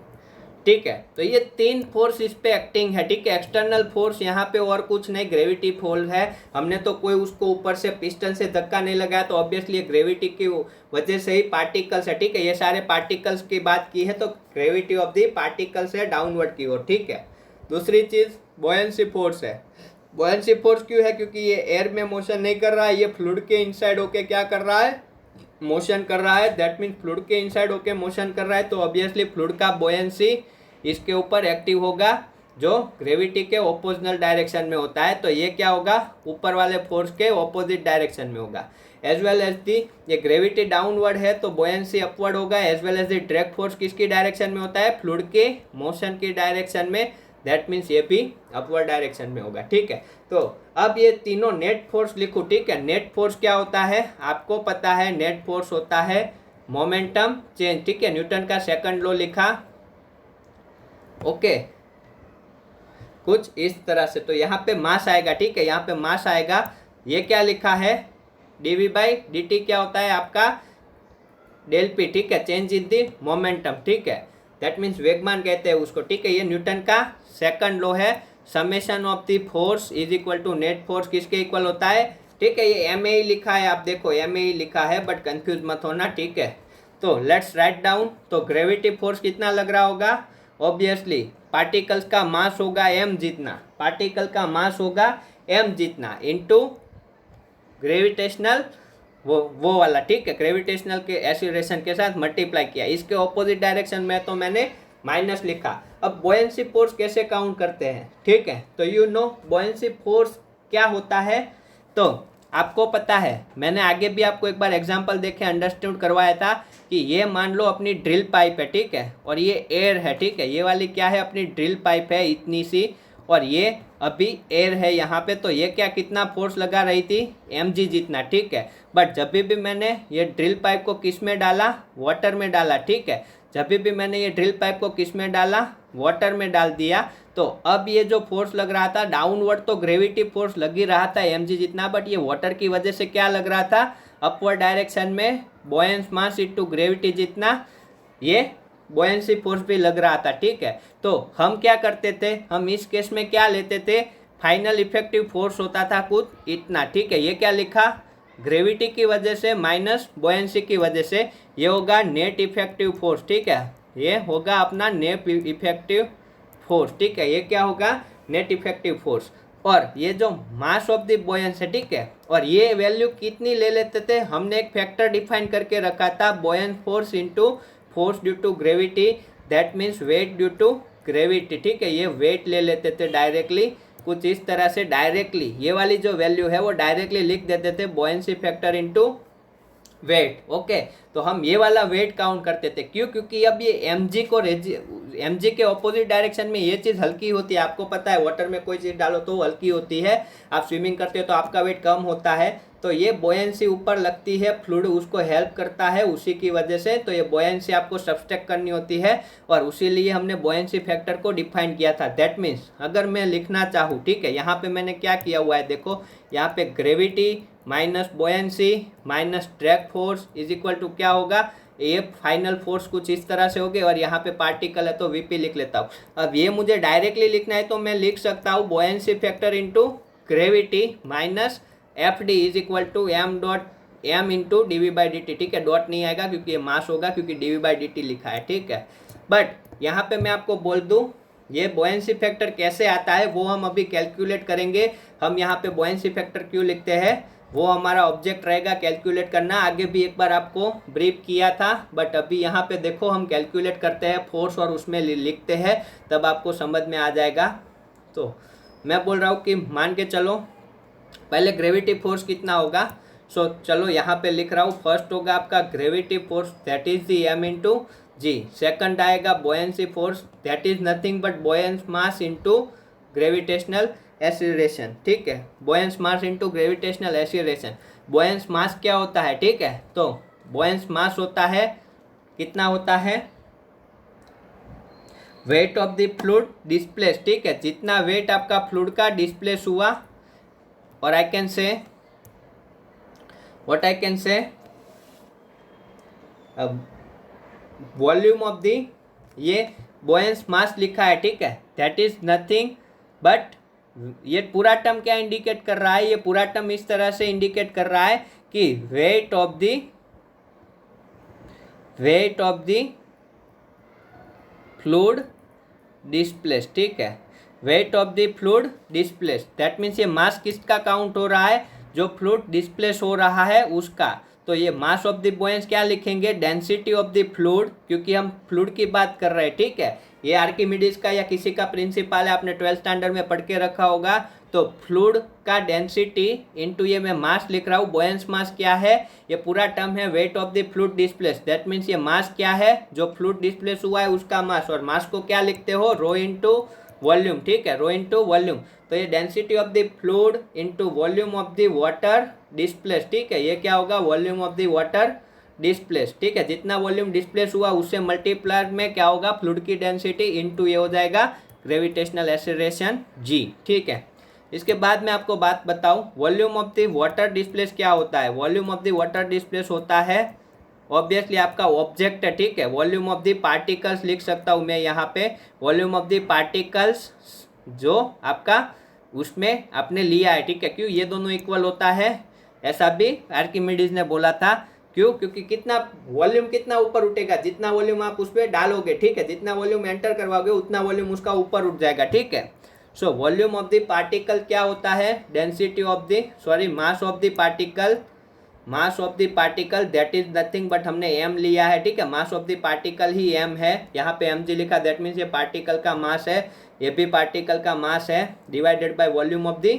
ठीक है। तो ये तीन फोर्स इस पे एक्टिंग है, ठीक है। एक्सटर्नल फोर्स यहाँ पे और कुछ नहीं, ग्रेविटी फोर्स है, हमने तो कोई उसको ऊपर से पिस्टन से धक्का नहीं लगाया तो ऑब्वियसली ग्रेविटी की वजह से ही पार्टिकल्स है, ठीक है। ये सारे पार्टिकल्स की बात की है तो ग्रेविटी ऑफ दी पार्टिकल्स है डाउनवर्ड की ओर, ठीक है। दूसरी चीज बॉयंसी फोर्स है। बॉयंसी फोर्स क्यों है, क्योंकि ये एयर में मोशन नहीं कर रहा है, ये फ्लूइड के इनसाइड होके क्या कर रहा है, मोशन कर रहा है, दैट मीन्स फ्लूइड के इनसाइड होके मोशन कर रहा है तो ऑब्वियसली फ्लूइड का बॉयंसी इसके ऊपर एक्टिव होगा जो ग्रेविटी के ओपोजिशनल डायरेक्शन में होता है, तो ये क्या होगा, ऊपर वाले फोर्स के ऑपोजिट डायरेक्शन में होगा। एज वेल एज दी, ये ग्रेविटी डाउनवर्ड है तो बॉयंसी अपवर्ड होगा, as well as the drag force किसकी डायरेक्शन में होता है, फ्लूइड के मोशन की डायरेक्शन में, दैट मीन्स ये भी अपवर्ड डायरेक्शन में होगा, ठीक है। तो अब ये तीनों नेट फोर्स लिखो, ठीक है। नेट फोर्स क्या होता है आपको पता है, नेट फोर्स होता है मोमेंटम चेंज, ठीक है, न्यूटन का सेकंड लॉ लिखा, ओके, कुछ इस तरह से। तो यहाँ पे मास आएगा, ठीक है, यहाँ पे मास आएगा, ये क्या लिखा है, dv बाई dt क्या होता है आपका, डेल पी, ठीक है, चेंज इन दी मोमेंटम, ठीक है, दैट मीन्स वेगमान कहते हैं उसको, ठीक है। ये न्यूटन का सेकंड लॉ है, summation of the force is equal to net force किसके इक्वल होता है, ठीक है। ये एम ए लिखा है, आप देखो एम ए लिखा है बट कंफ्यूज मत होना, ठीक है। तो लेट्स राइट डाउन, तो ग्रेविटी फोर्स कितना लग रहा होगा, ऑब्वियसली पार्टिकल्स का मास होगा m जितना, पार्टिकल का मास होगा m जितना इनटू ग्रेविटेशनल वो वाला, ठीक है, ग्रेविटेशनल के एक्सीलरेशन के साथ मल्टीप्लाई किया, इसके ऑपोजिट डायरेक्शन में तो मैंने माइनस लिखा। अब बॉयंसी फोर्स कैसे काउंट करते हैं, ठीक है, तो यू नो बॉयंसी फोर्स क्या होता है, तो आपको पता है, मैंने आगे भी आपको एक बार एग्जांपल देखे अंडरस्टैंड करवाया था कि ये मान लो अपनी ड्रिल पाइप है, ठीक है, और ये एयर है, ठीक है, ये वाली क्या है, अपनी ड्रिल पाइप है इतनी सी, और ये अभी एयर है यहाँ पे, तो ये क्या कितना फोर्स लगा रही थी, mg जितना, ठीक है। बट जब भी मैंने ये ड्रिल पाइप को किस में डाला, वाटर में डाला, ठीक है, जब भी मैंने ये ड्रिल पाइप को किस में डाला, वाटर में डाल दिया, तो अब ये जो फोर्स लग रहा था डाउनवर्ड, तो ग्रेविटी फोर्स लग ही रहा था mg जितना, बट ये वाटर की वजह से क्या लग रहा था, अपवर्ड डायरेक्शन में बॉयंस मास इनटू ग्रेविटी जितना, ये बॉयंसी फोर्स भी लग रहा था, ठीक है। तो हम क्या करते थे, हम इस केस में क्या लेते थे, फाइनल इफेक्टिव फोर्स होता था कुछ इतना, ठीक है, ये क्या लिखा, ग्रेविटी की वजह से माइनस बॉयंसी की वजह से, ये होगा नेट इफेक्टिव फोर्स, ठीक है, ये होगा अपना नेट इफेक्टिव फोर्स, ठीक है, ये क्या होगा, नेट इफेक्टिव फोर्स। और ये जो मास ऑफ द बॉयंस है, ठीक है, और ये वैल्यू कितनी ले लेते थे, हमने एक फैक्टर डिफाइन करके रखा था, buoyance force into force due to gravity, that means weight due to gravity, ठीक है, ये वेट ले लेते थे डायरेक्टली, कुछ इस तरह से डायरेक्टली ये वाली जो वैल्यू है वो डायरेक्टली लिख देते थे, buoyancy factor into wait. Okay, तो हम ये वाला वेट काउंट करते थे, क्यों, क्योंकि अब ये mg के ऑपोजिट डायरेक्शन में ये चीज़ हल्की होती है, आपको पता है वाटर में कोई चीज़ डालो तो वो हल्की होती है, आप स्विमिंग करते हो तो आपका वेट कम होता है, तो ये बॉयंसी ऊपर लगती है, फ्लूइड उसको हेल्प करता है उसी की वजह से, तो ये बॉयंसी आपको सब्सट्रैक्ट करनी होती है, और उसी लिए हमने बॉयंसी फैक्टर को डिफाइन किया था। दैट मीन्स अगर मैं लिखना चाहूँ, ठीक है, यहाँ पे मैंने क्या किया हुआ है, देखो यहाँ पे gravity minus buoyancy minus drag force is equal to क्या होगा, ये फाइनल फोर्स कुछ इस तरह से होगी, और यहाँ पे पार्टिकल है तो वीपी लिख लेता हूँ। अब ये मुझे डायरेक्टली लिखना है तो मैं लिख सकता हूँ buoyancy factor into gravity minus F D is equal to M into D V by D T, ठीक है, डॉट नहीं आएगा क्योंकि ये मास होगा, क्योंकि D V by D T लिखा है, ठीक है। बट यहाँ पे मैं आपको बोल दूँ ये बॉयंसी फैक्टर कैसे आता है वो हम अभी कैलकुलेट करेंगे। हम यहाँ पे बॉयंसी फैक्टर क्यों लिखते हैं वो हमारा ऑब्जेक्ट रहेगा कैलकुलेट करना, आगे भी एक बार आपको ब्रीफ किया था, बट अभी यहाँ पे देखो हम कैलकुलेट करते हैं फोर्स और उसमें लिखते हैं, तब आपको समझ में आ जाएगा। तो मैं बोल रहा हूँ कि मान के चलो पहले ग्रेविटी फोर्स कितना होगा, सो चलो यहाँ पे लिख रहा हूँ, फर्स्ट होगा आपका gravity force that is the M into G, second आएगा buoyancy force that is nothing but buoyance mass into gravitational acceleration, ठीक है, बॉयंस मास इंटू ग्रेविटेशनल एसिलेरेशन। बॉयंस मास क्या होता है, ठीक है, तो बॉयंस मास होता है, कितना होता है, weight of the fluid displace, ठीक है, जितना वेट आपका फ्लूइड का डिस्प्लेस हुआ, और I can say what I can say volume of the, ये बॉयंस मास लिखा है, ठीक है, दैट इज नथिंग बट, ये पूरा टर्म क्या इंडिकेट कर रहा है, ये पूरा टर्म इस तरह से इंडिकेट कर रहा है कि weight of the fluid displace, ठीक है, weight of the fluid displace, that means ये मास किसका काउंट हो रहा है, जो फ्लूइड डिस्प्लेस हो रहा है उसका। तो ये मास ऑफ द बॉयंस क्या लिखेंगे, डेंसिटी ऑफ द फ्लूइड, क्योंकि हम फ्लूइड की बात कर रहे हैं, ठीक है, ये आर्किमिडीज का या किसी का प्रिंसिपल है, आपने 12th स्टैंडर्ड में पढ़ के रखा होगा। तो फ्लूइड का डेंसिटी इनटू ये मैं मास लिख रहा हूँ, बॉयंस मास क्या है, ये पूरा टर्म है weight of the fluid displace, that means ये मास क्या है, जो फ्लूइड डिस्प्लेस हुआ है उसका मास, और मास को क्या लिखते हो, रो इंटू वॉल्यूम, ठीक है, रो इंटू वॉल्यूम। तो ये density of the fluid into volume of the water displace, ठीक है, ये क्या होगा, volume of the water displace, ठीक है, जितना वॉल्यूम डिस्प्लेस हुआ उससे मल्टीप्लाई में क्या होगा, फ्लूइड की डेंसिटी इंटू ये हो जाएगा ग्रेविटेशनल एक्सेलरेशन जी, ठीक है। इसके बाद मैं आपको बात बताऊं, volume of the water displace क्या होता है, volume of the water displace होता है ऑब्वियसली आपका ऑब्जेक्ट है, ठीक है, वॉल्यूम ऑफ द पार्टिकल्स लिख सकता हूँ मैं यहाँ पे, वॉल्यूम ऑफ द पार्टिकल्स जो आपका उसमें आपने लिया है, ठीक है, क्यों, ये दोनों इक्वल होता है, ऐसा भी आर्किमिडीज ने बोला था, क्यों, क्योंकि कितना वॉल्यूम कितना ऊपर उठेगा, जितना वॉल्यूम आप उस पर डालोगे, ठीक है, जितना वॉल्यूम एंटर करवाओगे उतना वॉल्यूम उसका ऊपर उठ जाएगा, ठीक है। So volume of the particle क्या होता है, density of the mass of the particle, mass of the particle that is nothing but हमने एम लिया है, ठीक है, मास ऑफ द पार्टिकल ही एम है, यहाँ पे एम जी लिखा, दैट मीन्स ये पार्टिकल का मास है, ये भी पार्टिकल का मास है, divided by volume of the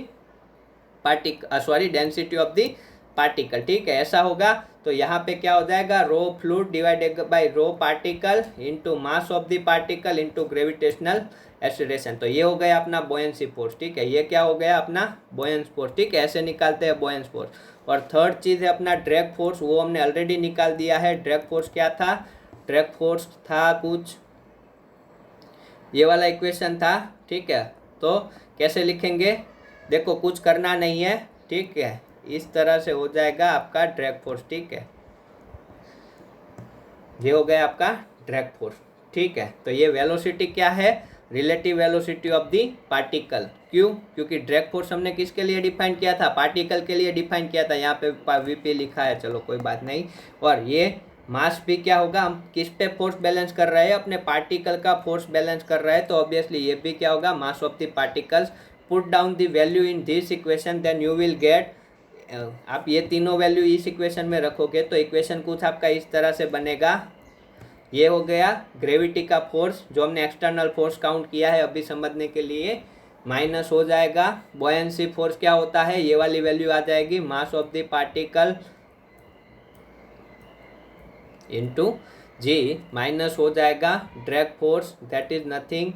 particle density of the particle, ठीक है, ऐसा होगा। तो यहाँ पे क्या हो जाएगा, rho fluid divided by rho particle into mass of the particle into gravitational acceleration. तो ये हो गया अपना बॉयंसी फोर्स, ठीक है, ये क्या हो गया अपना बॉयंस फोर्स, ठीक है, ऐसे निकालते हैं बॉयंस फोर्स। और थर्ड चीज़ है अपना ड्रैग फोर्स, वो हमने ऑलरेडी निकाल दिया है। ड्रैग फोर्स क्या था, ड्रैग फोर्स था कुछ ये वाला इक्वेशन था, ठीक है, तो कैसे लिखेंगे, देखो कुछ करना नहीं है, ठीक है, इस तरह से हो जाएगा आपका ड्रैग फोर्स, ठीक है, ये हो गया आपका ड्रैग फोर्स, ठीक है। तो ये वेलोसिटी क्या है, relative velocity of the particle, क्यों, क्योंकि ड्रैग फोर्स हमने किसके लिए डिफाइन किया था, पार्टिकल के लिए डिफाइन किया था, यहाँ पे वीपी लिखा है, चलो कोई बात नहीं। और ये मास भी क्या होगा, हम किस पे फोर्स बैलेंस कर रहे हैं, अपने पार्टिकल का फोर्स बैलेंस कर रहे हैं, तो ऑब्वियसली ये भी क्या होगा, mass of the particles. Put down the value in this equation then you will get, आप ये तीनों वैल्यू इस इक्वेशन में रखोगे तो इक्वेशन कुछ आपका इस तरह से बनेगा। ये हो गया ग्रेविटी का फोर्स जो हमने एक्सटर्नल फोर्स काउंट किया है अभी समझने के लिए, माइनस हो जाएगा बॉयंसी फोर्स क्या होता है, ये वाली वैल्यू आ जाएगी mass of the particle into G, minus हो जाएगा drag force that is nothing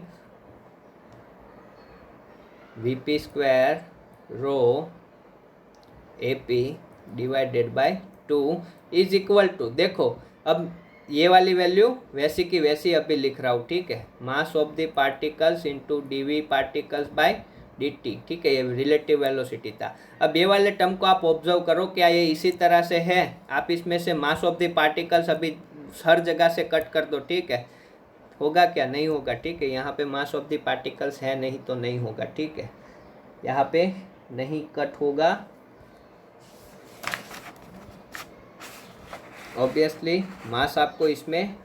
VP square rho AP divided by 2 is equal to, देखो अब ये वाली वैल्यू वैसी की वैसी अभी लिख रहा हूँ, ठीक है, mass of the particles into DV particles by dt, ठीक है, ये रिलेटिव वेलोसिटी था। अब ये वाले टर्म को आप ऑब्जर्व करो, क्या ये इसी तरह से है, आप इसमें से मास ऑफ द पार्टिकल्स अभी हर जगह से कट कर दो, ठीक है, होगा क्या, नहीं होगा, ठीक है, यहाँ पे मास ऑफ द पार्टिकल्स है नहीं तो नहीं होगा, ठीक है, यहाँ पे नहीं कट होगा, ऑब्वियसली मास आपको इसमें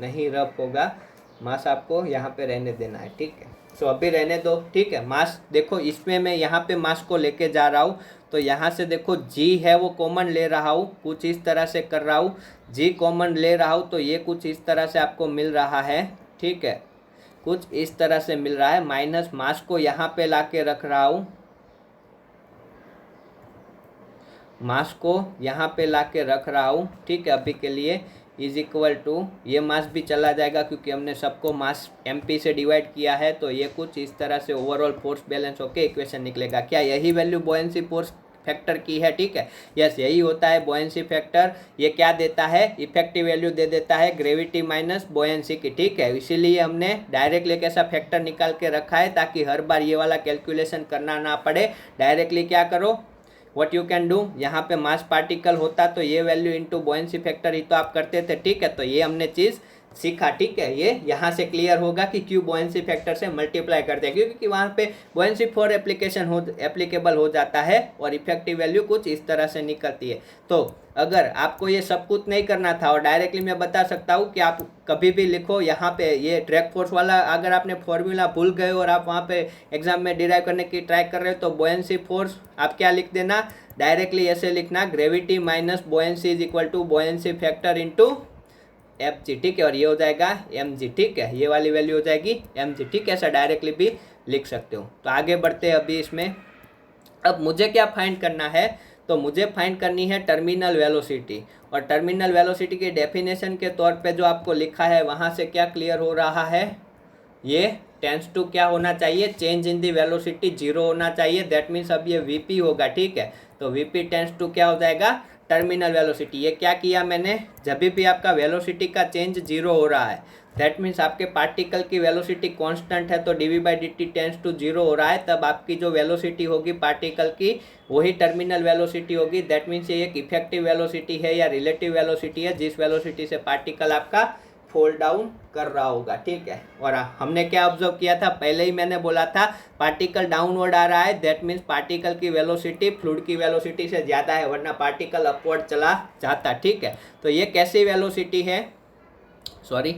नहीं रफ होगा, मास आपको यहाँ पे रहने देना है, ठीक है, सो अभी रहने दो, ठीक है। मास देखो इसमें मैं यहाँ पे मास को लेके जा रहा हूँ, तो यहाँ से देखो जी है वो कॉमन ले रहा हूँ, कुछ इस तरह से कर रहा हूँ, जी कॉमन ले रहा हूँ तो ये कुछ इस तरह से आपको मिल रहा है, ठीक है, कुछ इस तरह से मिल रहा है, माइनस मास को यहाँ पे ला के रख रहा हूँ, मास को यहाँ पे ला के रख रहा हूँ, ठीक है, अभी के लिए इज इक्वल टू, ये मास भी चला जाएगा क्योंकि हमने सबको मास mp से डिवाइड किया है, तो ये कुछ इस तरह से ओवरऑल फोर्स बैलेंस होके इक्वेशन निकलेगा। क्या यही वैल्यू बॉयंसी फोर्स फैक्टर की है, ठीक है, यस यही होता है बॉयंसी फैक्टर। ये क्या देता है, इफेक्टिव वैल्यू दे देता है ग्रेविटी माइनस बॉयंसी की, ठीक है, इसीलिए हमने डायरेक्टली एक ऐसा फैक्टर निकाल के रखा है ताकि हर बार ये वाला कैलकुलेशन करना ना पड़े, डायरेक्टली क्या करो, व्हाट यू कैन डू, यहाँ पे मास पार्टिकल होता तो ये वैल्यू इनटू बॉयंसी फैक्टर ही तो आप करते थे, ठीक है, तो ये हमने चीज़ सीखा, ठीक है, ये यहाँ से क्लियर होगा कि क्यों बॉयंसी फैक्टर से मल्टीप्लाई करते हैं, क्योंकि वहाँ पे बॉयंसी फॉर एप्लीकेबल हो जाता है और इफेक्टिव वैल्यू कुछ इस तरह से निकलती है। तो अगर आपको ये सब कुछ नहीं करना था और डायरेक्टली मैं बता सकता हूँ कि आप कभी भी लिखो यहाँ पे ये ड्रैग फोर्स वाला, अगर आपने फॉर्मूला भूल गए और आप वहाँ पे एग्जाम में डिराइव करने की ट्राई कर रहे हो तो बॉयंसी फोर्स आप क्या लिख देना, डायरेक्टली ऐसे लिखना gravity minus buoyancy is equal to buoyancy factor into mg, ठीक है, और ये हो जाएगा mg, ठीक है, ये वाली वैल्यू हो जाएगी mg, ठीक है, ऐसा डायरेक्टली भी लिख सकते हो। तो आगे बढ़ते हैं अभी इसमें, अब मुझे क्या फाइंड करना है, तो मुझे फाइंड करनी है टर्मिनल वेलोसिटी, और टर्मिनल वेलोसिटी की डेफिनेशन के तौर पे जो आपको लिखा है वहाँ से क्या क्लियर हो रहा है, ये टेंस टू क्या होना चाहिए, चेंज इन दी वेलोसिटी 0 होना चाहिए, दैट मीन्स अब ये वीपी होगा, ठीक है, तो वीपी टेंस टू क्या हो जाएगा, टर्मिनल वेलोसिटी। ये क्या किया मैंने, जब भी आपका वेलोसिटी का चेंज 0 हो रहा है, दैट मीन्स आपके पार्टिकल की वेलोसिटी कांस्टेंट है तो DV by D T tends to 0 हो रहा है, तब आपकी जो वेलोसिटी होगी पार्टिकल की वही टर्मिनल वेलोसिटी होगी, दैट मीन्स ये एक इफेक्टिव वेलोसिटी है या रिलेटिव वेलोसिटी है जिस वेलोसिटी से पार्टिकल आपका फॉल डाउन कर रहा होगा, ठीक है। और हमने क्या ऑब्जर्व किया था, पहले ही मैंने बोला था पार्टिकल डाउनवर्ड आ रहा है, दैट मीन्स पार्टिकल की वेलोसिटी फ्लूइड की वेलोसिटी से ज़्यादा है, वरना पार्टिकल अपवर्ड चला जाता, ठीक है। तो ये कैसी वेलोसिटी है, सॉरी,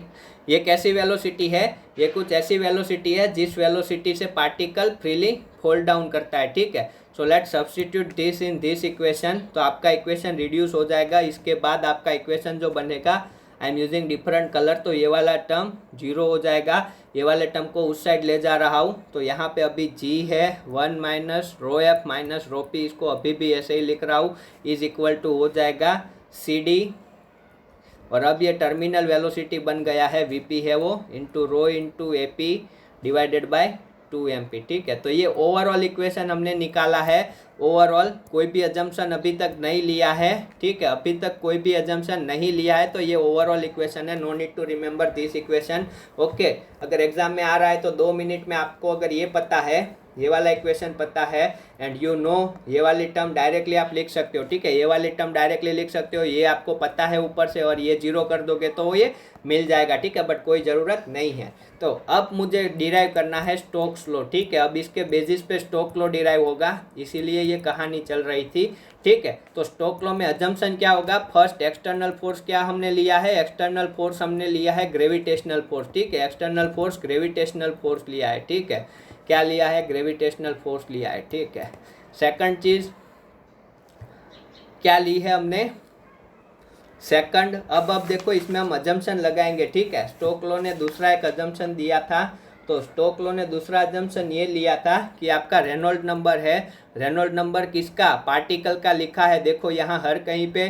ये कैसी वेलोसिटी है, ये कुछ ऐसी वेलोसिटी है जिस वेलोसिटी से पार्टिकल फ्रीली फॉल डाउन करता है, ठीक है। So let substitute this in this equation, तो आपका इक्वेशन रिड्यूस हो जाएगा, इसके बाद आपका इक्वेशन जो बनेगा, I am using different colour, तो ये वाला टर्म 0 हो जाएगा, ये वाले टर्म को उस साइड ले जा रहा हूँ, तो यहाँ पे अभी g है 1 minus rho F minus rho P, इसको अभी भी ऐसे ही लिख रहा हूँ, इज इक्वल टू हो जाएगा सी डी, और अब ये टर्मिनल वेलोसिटी बन गया है वीपी है वो into rho into A P divided by 2mp, ठीक है। तो ये ओवरऑल इक्वेशन हमने निकाला है, ओवरऑल कोई भी अजम्पशन अभी तक नहीं लिया है, ठीक है, अभी तक कोई भी अजम्पशन नहीं लिया है, तो ये ओवरऑल इक्वेशन है, no need to remember this equation, okay. अगर एग्जाम में आ रहा है तो 2 मिनट में आपको अगर ये पता है, ये वाला इक्वेशन पता है एंड यू नो, ये वाली टर्म डायरेक्टली आप लिख सकते हो, ठीक है, ये वाली टर्म डायरेक्टली लिख सकते हो, ये आपको पता है ऊपर से, और ये 0 कर दोगे तो ये मिल जाएगा, ठीक है, बट कोई ज़रूरत नहीं है। तो अब मुझे डिराइव करना है स्टोक्स लॉ, ठीक है, अब इसके बेसिस पे स्टोक्स लॉ डिराइव होगा, इसीलिए ये कहानी चल रही थी, ठीक है। तो स्टोक्स लॉ में अजम्पशन क्या होगा, फर्स्ट एक्सटर्नल फोर्स क्या हमने लिया है, एक्सटर्नल फोर्स हमने लिया है ग्रेविटेशनल फोर्स, ठीक है, एक्सटर्नल फोर्स ग्रेविटेशनल फोर्स लिया है, ठीक है, क्या लिया है, ग्रेविटेशनल फोर्स लिया है, ठीक है। सेकंड चीज क्या ली है हमने, सेकंड, अब देखो इसमें हम अजम्पशन लगाएंगे, ठीक है। स्टोक्स लॉ ने दूसरा एक अजम्पशन दिया था, तो स्टोक्स लॉ ने दूसरा अजम्पशन ये लिया था कि आपका रेनॉल्ड नंबर है, रेनॉल्ड नंबर किसका, पार्टिकल का लिखा है, देखो यहाँ हर कहीं पे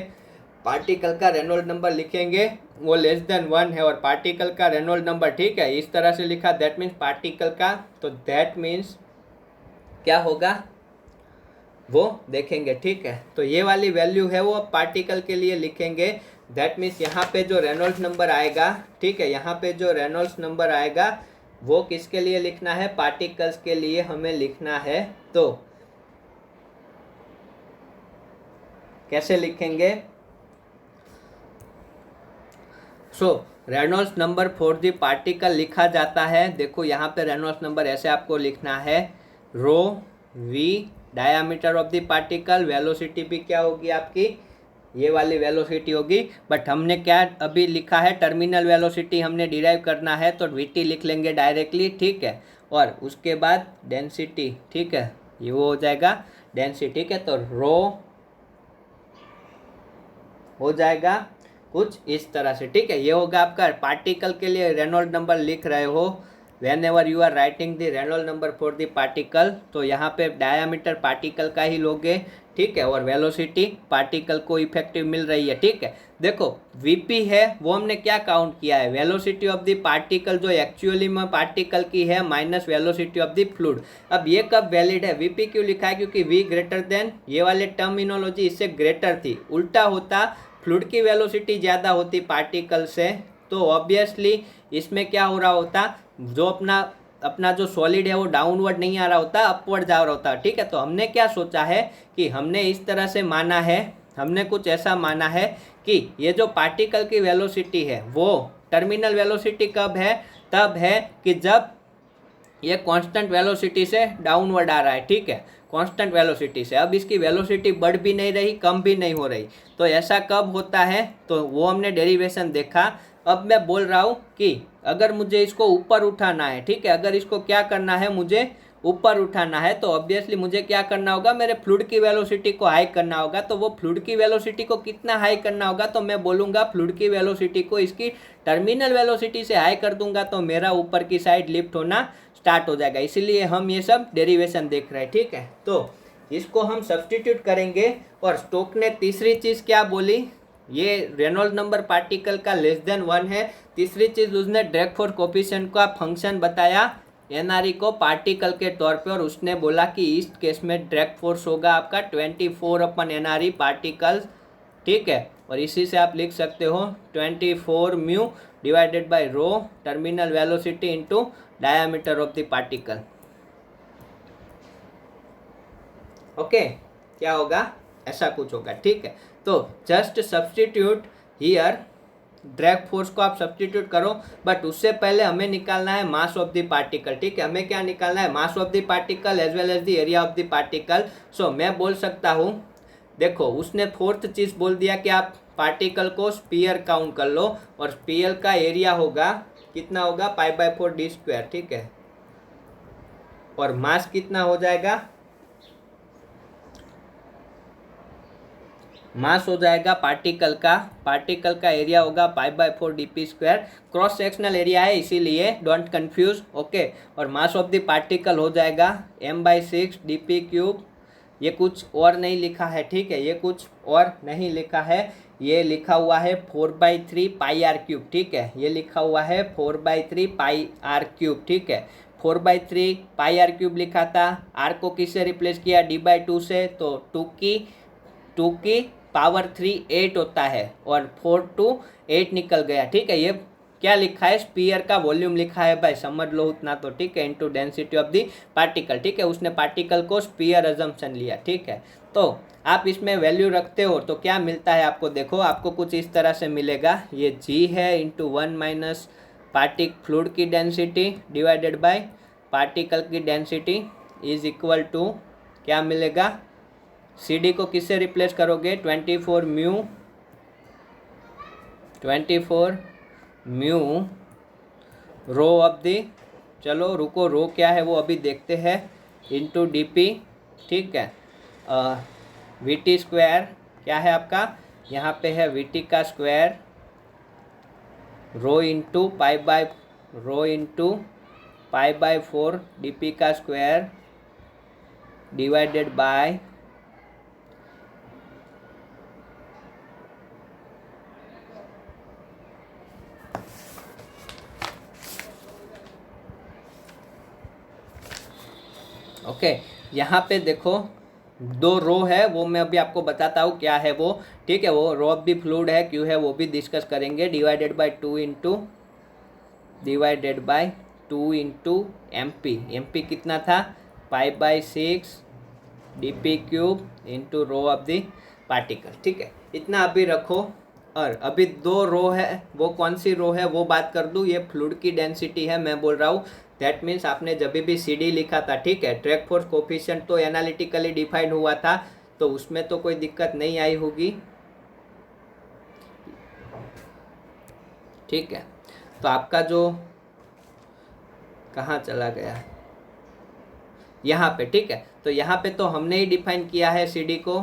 पार्टिकल का रेनॉल्ड नंबर लिखेंगे वो लेस देन 1 है, और पार्टिकल का रेनॉल्ड नंबर, ठीक है, इस तरह से लिखा, दैट मीन्स पार्टिकल का, तो दैट मीन्स क्या होगा वो देखेंगे, ठीक है। तो ये वाली वैल्यू है वो पार्टिकल के लिए लिखेंगे, दैट मीन्स यहाँ पे जो रेनॉल्ड्स नंबर आएगा, ठीक है, यहाँ पे जो रेनॉल्ड्स नंबर आएगा वो किसके लिए लिखना है, पार्टिकल्स के लिए हमें लिखना है। तो कैसे लिखेंगे, so Reynolds number for the particle लिखा जाता है, देखो यहाँ पे रेनॉल्ड्स नंबर ऐसे आपको लिखना है, rho V diameter of the particle, velocity भी क्या होगी आपकी, ये वाली वेलोसिटी होगी, बट हमने क्या अभी लिखा है, टर्मिनल वेलोसिटी हमने डिराइव करना है, तो वीटी लिख लेंगे डायरेक्टली, ठीक है, और उसके बाद डेंसिटी, ठीक है, ये वो हो जाएगा डेंसिटी, ठीक है। तो रो हो जाएगा कुछ इस तरह से, ठीक है, ये होगा आपका पार्टिकल के लिए रेनॉल्ड नंबर लिख रहे हो, whenever you are writing the Reynold number for the particle, तो यहाँ पे डायामीटर पार्टिकल का ही लोगे, ठीक है, और वेलोसिटी पार्टिकल को इफेक्टिव मिल रही है, ठीक है। देखो वीपी है वो हमने क्या काउंट किया है, वेलोसिटी ऑफ द पार्टिकल जो एक्चुअली में पार्टिकल की है minus velocity of the fluid. अब ये कब वैलिड है, वीपी क्यों लिखा है, क्योंकि वी ग्रेटर देन, ये वाले टर्मिनोलॉजी इससे ग्रेटर थी, उल्टा होता फ्लूइड की वेलोसिटी ज़्यादा होती पार्टिकल से, तो ऑब्वियसली इसमें क्या हो रहा होता, जो अपना जो सॉलिड है वो डाउनवर्ड नहीं आ रहा होता, अपवर्ड जा रहा होता, ठीक है। तो हमने क्या सोचा है कि हमने इस तरह से माना है, हमने कुछ ऐसा माना है कि ये जो पार्टिकल की वेलोसिटी है वो टर्मिनल वेलोसिटी कब है, तब है कि जब ये कांस्टेंट वेलोसिटी से डाउनवर्ड आ रहा है, ठीक है, कांस्टेंट वेलोसिटी से, अब इसकी वेलोसिटी बढ़ भी नहीं रही कम भी नहीं हो रही, तो ऐसा कब होता है, तो वो हमने डेरिवेशन देखा। अब मैं बोल रहा हूँ कि अगर मुझे इसको ऊपर उठाना है, ठीक है, अगर इसको क्या करना है, मुझे ऊपर उठाना है, तो ऑब्वियसली मुझे क्या करना होगा, मेरे फ्लूइड की वेलोसिटी को हाई करना होगा, तो वो फ्लूइड की वेलोसिटी को कितना हाई करना होगा, तो मैं बोलूँगा फ्लूइड की वेलोसिटी को इसकी टर्मिनल वेलोसिटी से हाई कर दूंगा, तो मेरा ऊपर की साइड लिफ्ट होना स्टार्ट हो जाएगा, इसीलिए हम ये सब डेरिवेशन देख रहे हैं, ठीक है। तो इसको हम सब्सटीट्यूट करेंगे, और स्टोक ने तीसरी चीज़ क्या बोली, ये रेनॉल्ड नंबर पार्टिकल का लेस देन 1 है, तीसरी चीज़ उसने ड्रैग फोर्स कोफिशिएंट का फंक्शन बताया एनआरई को पार्टिकल के तौर पे, और उसने बोला कि इस केस में ड्रैग फोर्स होगा आपका 24/NRE पार्टिकल, ठीक है, और इसी से आप लिख सकते हो 24 mu divided by rho terminal velocity into diameter of the particle, okay, क्या होगा, ऐसा कुछ होगा, ठीक है। तो just substitute here, drag force को आप सब्सटीट्यूट करो, बट उससे पहले हमें निकालना है मास ऑफ द पार्टिकल, ठीक है, हमें क्या निकालना है, mass of the particle as well as the area of the particle. So मैं बोल सकता हूँ, देखो उसने फोर्थ चीज़ बोल दिया कि आप पार्टिकल को स्पीयर काउंट कर लो, और स्पीयर का एरिया होगा कितना होगा, π/4d², ठीक है, और मास कितना हो जाएगा, मास हो जाएगा पार्टिकल का एरिया होगा π/4dp², क्रॉस सेक्शनल एरिया है इसीलिए डोंट कंफ्यूज, ओके, और मास ऑफ द पार्टिकल हो जाएगा m/6 dp³, ये कुछ और नहीं लिखा है, ठीक है, ये कुछ और नहीं लिखा है, ये लिखा हुआ है 4/3 πr³, ठीक है, ये लिखा हुआ है 4/3 πr³, ठीक है, 4/3 πr³ लिखा था, r को किससे रिप्लेस किया, d/2 से, तो 2 की पावर 3 8 होता है, और 4 to 8 निकल गया, ठीक है, ये क्या लिखा है, स्पीयर का वॉल्यूम लिखा है भाई, समझ लो उतना तो, ठीक है, into density of the particle, ठीक है, उसने पार्टिकल को स्पीयर अजम्पशन लिया, ठीक है। तो आप इसमें वैल्यू रखते हो तो क्या मिलता है आपको, देखो आपको कुछ इस तरह से मिलेगा, ये g है इंटू 1 माइनस फ्लूइड की डेंसिटी डिवाइडेड बाय पार्टिकल की डेंसिटी इज इक्वल टू क्या मिलेगा, सी डी को किससे रिप्लेस करोगे, 24 म्यू रो ऑफ दी, चलो रुको, रो क्या है वो अभी देखते हैं, इंटू डी पी, ठीक है। वी टी स्क्वायर क्या है आपका, यहाँ पे है वी टी का square, rho into pi by 4 D P का स्क्वायर डिवाइडेड बाय ओके। यहाँ पे देखो दो रो है, वो मैं अभी आपको बताता हूँ क्या है वो, ठीक है। वो रो भी फ्लूइड है, क्यों है वो भी डिस्कस करेंगे। Divided by 2 into M P कितना था, pi by 6 D P cube into rho of the particle, ठीक है। इतना अभी रखो। और अभी दो रो है, वो कौन सी रो है वो बात कर दूँ। ये फ्लूइड की डेंसिटी है, मैं बोल रहा हूँ। दैट मीन्स आपने जब भी सी डी लिखा था, ठीक है, ड्रैग फोर्स कोफिशिएंट तो एनालिटिकली डिफाइंड हुआ था, तो उसमें तो कोई दिक्कत नहीं आई होगी, ठीक है। तो आपका जो कहाँ चला गया, यहाँ पे, ठीक है। तो यहाँ पे तो हमने ही डिफाइन किया है सी डी को।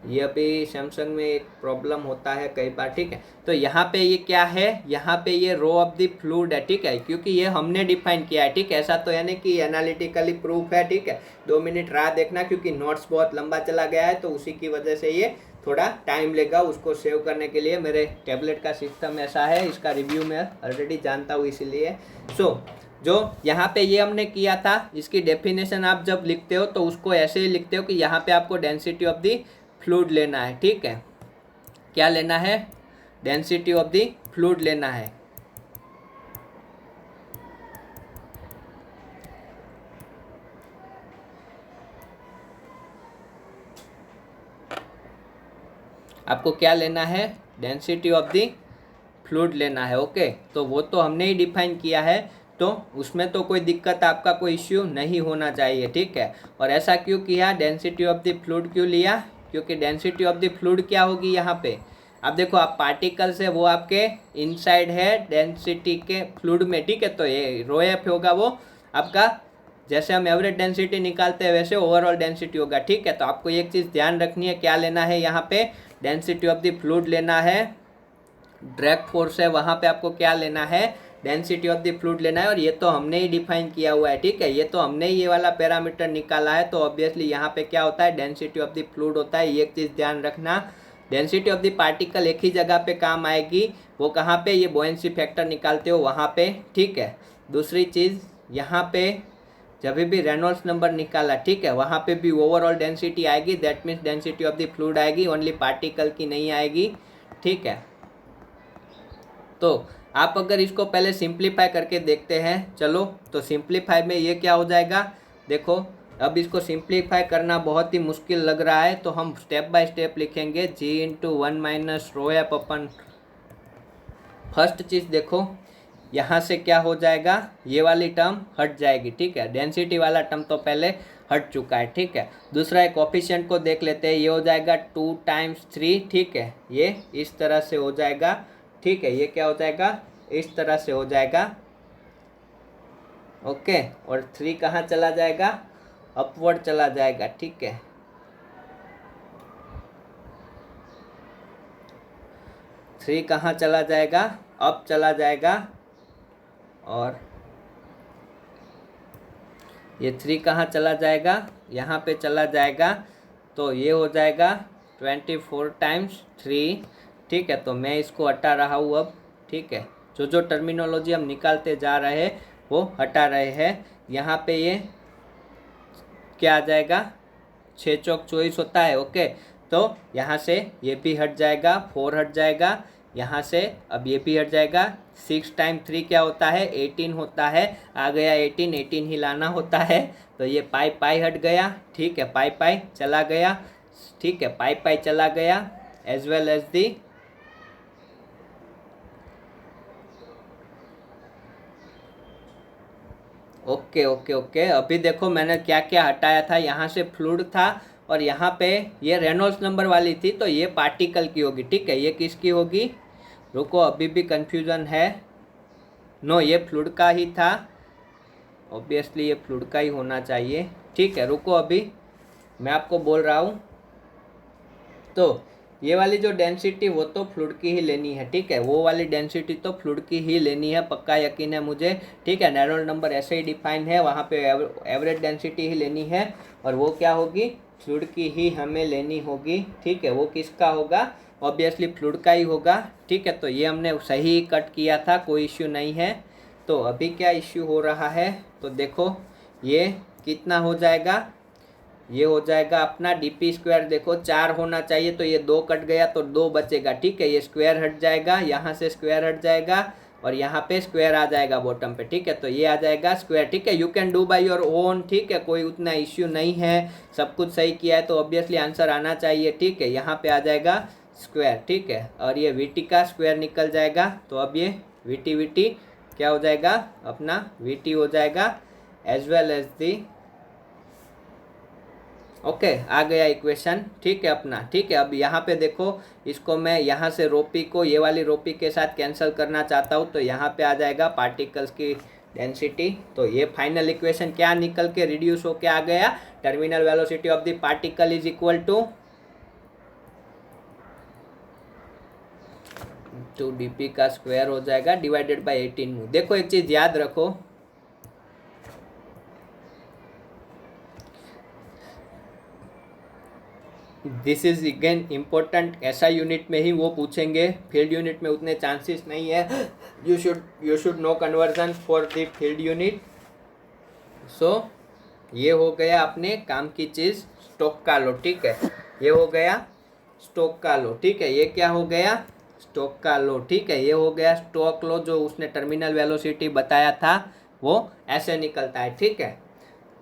ये अभी सैमसंग में एक प्रॉब्लम होता है कई बार, ठीक है। तो यहाँ पे ये क्या है, यहाँ पे ये रो ऑफ द फ्लूइड है, ठीक है, क्योंकि ये हमने डिफाइन किया है, ठीक है। ऐसा तो यानी कि एनालिटिकली प्रूफ है, ठीक है। 2 मिनट राह देखना, क्योंकि नोट्स बहुत लंबा चला गया है, तो उसी की वजह से ये थोड़ा टाइम लेगा उसको सेव करने के लिए। मेरे टैबलेट का सिस्टम ऐसा है, इसका रिव्यू मैं ऑलरेडी जानता हूँ, इसीलिए। जो यहाँ पे ये हमने किया था, इसकी डेफिनेशन आप जब लिखते हो तो उसको ऐसे ही लिखते हो कि यहाँ पे आपको डेंसिटी ऑफ दी फ्लूइड लेना है, ठीक है। क्या लेना है, डेंसिटी ऑफ दी फ्लूइड लेना है। आपको क्या लेना है, डेंसिटी ऑफ दी फ्लूइड लेना है, ओके। तो वो तो हमने ही डिफाइन किया है, तो उसमें तो कोई दिक्कत, आपका कोई इश्यू नहीं होना चाहिए, ठीक है। और ऐसा क्यों किया, डेंसिटी ऑफ द फ्लूइड क्यों लिया, क्योंकि डेंसिटी ऑफ द फ्लूइड क्या होगी यहाँ पे, अब देखो आप पार्टिकल्स है वो आपके इनसाइड है डेंसिटी के फ्लूइड में, ठीक है। तो ये रो एफ होगा वो आपका, जैसे हम एवरेज डेंसिटी निकालते हैं वैसे ओवरऑल डेंसिटी होगा, ठीक है। तो आपको एक चीज़ ध्यान रखनी है, क्या लेना है यहाँ पे, डेंसिटी ऑफ द फ्लूइड लेना है। ड्रैग फोर्स है वहाँ पे आपको क्या लेना है, डेंसिटी ऑफ द फ्लूइड लेना है। और ये तो हमने ही डिफाइन किया हुआ है, ठीक है। ये तो हमने ही ये वाला पैरामीटर निकाला है, तो ऑब्वियसली यहाँ पे क्या होता है, डेंसिटी ऑफ द फ्लूइड होता है। ये एक चीज़ ध्यान रखना, डेंसिटी ऑफ द पार्टिकल एक ही जगह पे काम आएगी, वो कहाँ पे, ये बुओयेंसी फैक्टर निकालते हो वहाँ पे, ठीक है। दूसरी चीज़ यहाँ पे जब भी रेनॉल्ड्स नंबर निकाला, ठीक है, वहाँ पे भी ओवरऑल डेंसिटी आएगी, that means density of the fluid आएगी, ओनली पार्टिकल की नहीं आएगी, ठीक है। तो आप अगर इसको पहले सिंप्लीफाई करके देखते हैं, चलो तो सिंप्लीफाई में ये क्या हो जाएगा, देखो अब इसको सिंप्लीफाई करना बहुत ही मुश्किल लग रहा है, तो हम स्टेप बाय स्टेप लिखेंगे। जी इंटू 1 माइनस रो एफ अपन, फर्स्ट चीज़ देखो यहाँ से क्या हो जाएगा, ये वाली टर्म हट जाएगी, ठीक है। डेंसिटी वाला टर्म तो पहले हट चुका है, ठीक है। दूसरा एक कोफिशिएंट को देख लेते हैं, ये हो जाएगा 2 टाइम्स 3, ठीक है, ये इस तरह से हो जाएगा, ठीक है। ये क्या हो जाएगा, इस तरह से हो जाएगा, ओके। और 3 कहाँ चला जाएगा, अपवर्ड चला जाएगा, ठीक है। थ्री कहाँ चला जाएगा, अप चला जाएगा। और ये 3 कहाँ चला जाएगा, यहाँ पे चला जाएगा, तो ये हो जाएगा 24 टाइम्स 3, ठीक है। तो मैं इसको हटा रहा हूँ अब, ठीक है। जो जो टर्मिनोलॉजी हम निकालते जा रहे हैं वो हटा रहे हैं। यहाँ पे ये क्या आ जाएगा, 6 चौक 24 होता है, ओके। तो यहाँ से ये भी हट जाएगा, 4 हट जाएगा, यहाँ से अब ये भी हट जाएगा। 6 टाइम 3 क्या होता है, 18 होता है, आ गया 18 ही लाना होता है। तो ये पाई पाई हट गया, ठीक है, पाई पाई चला गया, ठीक है, पाई पाई चला गया, as well as the okay okay okay. अभी देखो मैंने क्या क्या हटाया था, यहाँ से फ्लूइड था, और यहाँ पे ये रेनॉल्ड्स नंबर वाली थी, तो ये पार्टिकल की होगी, ठीक है। ये किसकी होगी? रुको, अभी भी कंफ्यूजन है। नो, ये फ्लूइड का ही था, ऑब्वियसली ये फ्लूइड का ही होना चाहिए, ठीक है। रुको, अभी मैं आपको बोल रहा हूँ। तो ये वाली जो डेंसिटी वो तो फ्लूइड की ही लेनी है, ठीक है। वो वाली डेंसिटी तो फ्लूइड की ही लेनी है, पक्का यकीन है मुझे, ठीक है। रेनॉल्ड्स नंबर ऐसे ही डिफाइन है, वहाँ पे एवरेज डेंसिटी ही लेनी है, और वो क्या होगी? फ्लूइड की ही हमें लेनी होगी, ठीक है। वो किसका होगा? ऑब्वियसली फ्लूइड का ही होगा, ठीक है। तो ये हमने सही कट किया था, कोई इश्यू नहीं है। तो अभी क्या इश्यू हो रहा है? तो देखो, ये कितना हो जाएगा? ये हो जाएगा अपना डीपी स्क्वायर। देखो 4 होना चाहिए, तो ये 2 कट गया, तो 2 बचेगा, ठीक है। ये स्क्वायर हट जाएगा, यहाँ से स्क्वायर हट जाएगा, और यहाँ पे स्क्वायर आ जाएगा बॉटम पे, ठीक है। तो ये आ जाएगा स्क्वायर, ठीक है। You can do by your own, ठीक है, कोई उतना इश्यू नहीं है। सब कुछ सही किया है तो ऑब्वियसली आंसर आना चाहिए, ठीक है। यहाँ पे आ जाएगा स्क्वायर, ठीक है, और ये वीटी का स्क्वायर निकल जाएगा। तो अब ये वीटी वीटी क्या हो जाएगा? अपना वीटी हो जाएगा, as well as the, okay, आ गया इक्वेशन, ठीक है अपना, ठीक है। अब यहाँ पे देखो, इसको मैं यहाँ से रोपी को ये वाली रोपी के साथ कैंसिल करना चाहता हूँ, तो यहाँ पे आ जाएगा पार्टिकल्स की डेंसिटी। तो ये फाइनल इक्वेशन क्या निकल के रिड्यूस होके आ गया? Terminal velocity of the particle is equal to 2dp का स्क्वायर हो जाएगा डिवाइडेड बाई 18 म्यू। देखो एक चीज याद रखो, this is again important. SI unit में ही वो पूछेंगे, फील्ड यूनिट में उतने चांसेस नहीं है। You should know conversion for the field unit. So ये हो गया अपने काम की चीज़, स्टोक का लो, ठीक है। ये हो गया स्टोक का लो, ठीक है। ये क्या हो गया? स्टोक का लो, ठीक है। ये हो गया स्टोक लो, जो उसने टर्मिनल वेलोसिटी बताया था वो ऐसे निकलता है, ठीक है,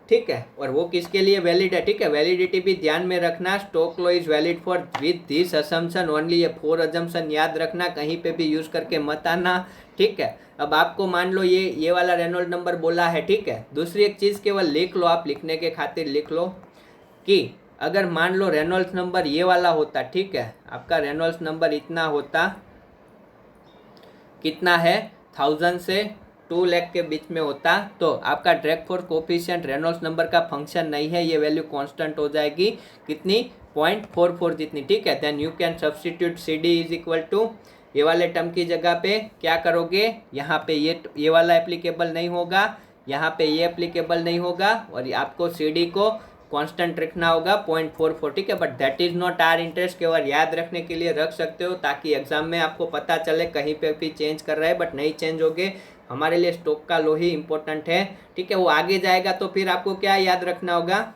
ठीक है। और वो किसके लिए वैलिड है? ठीक है, वैलिडिटी भी ध्यान में रखना। Stoke law is valid for with this assumption only. ये 4 असम्पशन याद रखना, कहीं पे भी यूज करके मत आना, ठीक है। अब आपको मान लो ये वाला रेनॉल्ड नंबर बोला है, ठीक है। दूसरी एक चीज़ केवल लिख लो, आप लिखने के खातिर लिख लो कि अगर मान लो रेनॉल्ड्स नंबर ये वाला होता, ठीक है, आपका रेनॉल्ड्स नंबर इतना होता, कितना है? 1000 से 2 लाख के बीच में होता, तो आपका drag force coefficient Reynolds number का फंक्शन नहीं है, ये वैल्यू कांस्टेंट हो जाएगी, कितनी? 0.44 जितनी, ठीक है। Then you can substitute C D is equal to, ये वाले टर्म की जगह पे क्या करोगे? यहाँ पे ये वाला एप्लीकेबल नहीं होगा, यहाँ पे ये एप्लीकेबल नहीं होगा, और आपको सी डी को कांस्टेंट रखना होगा 0.44, ठीक है। But that is not our interest, केवल याद रखने के लिए रख सकते हो, ताकि एग्जाम में आपको पता चले कहीं पे भी चेंज कर रहा है, बट नहीं चेंज होगे। हमारे लिए स्टोक का लो ही इंपॉर्टेंट है, ठीक है। वो आगे जाएगा तो फिर आपको क्या याद रखना होगा?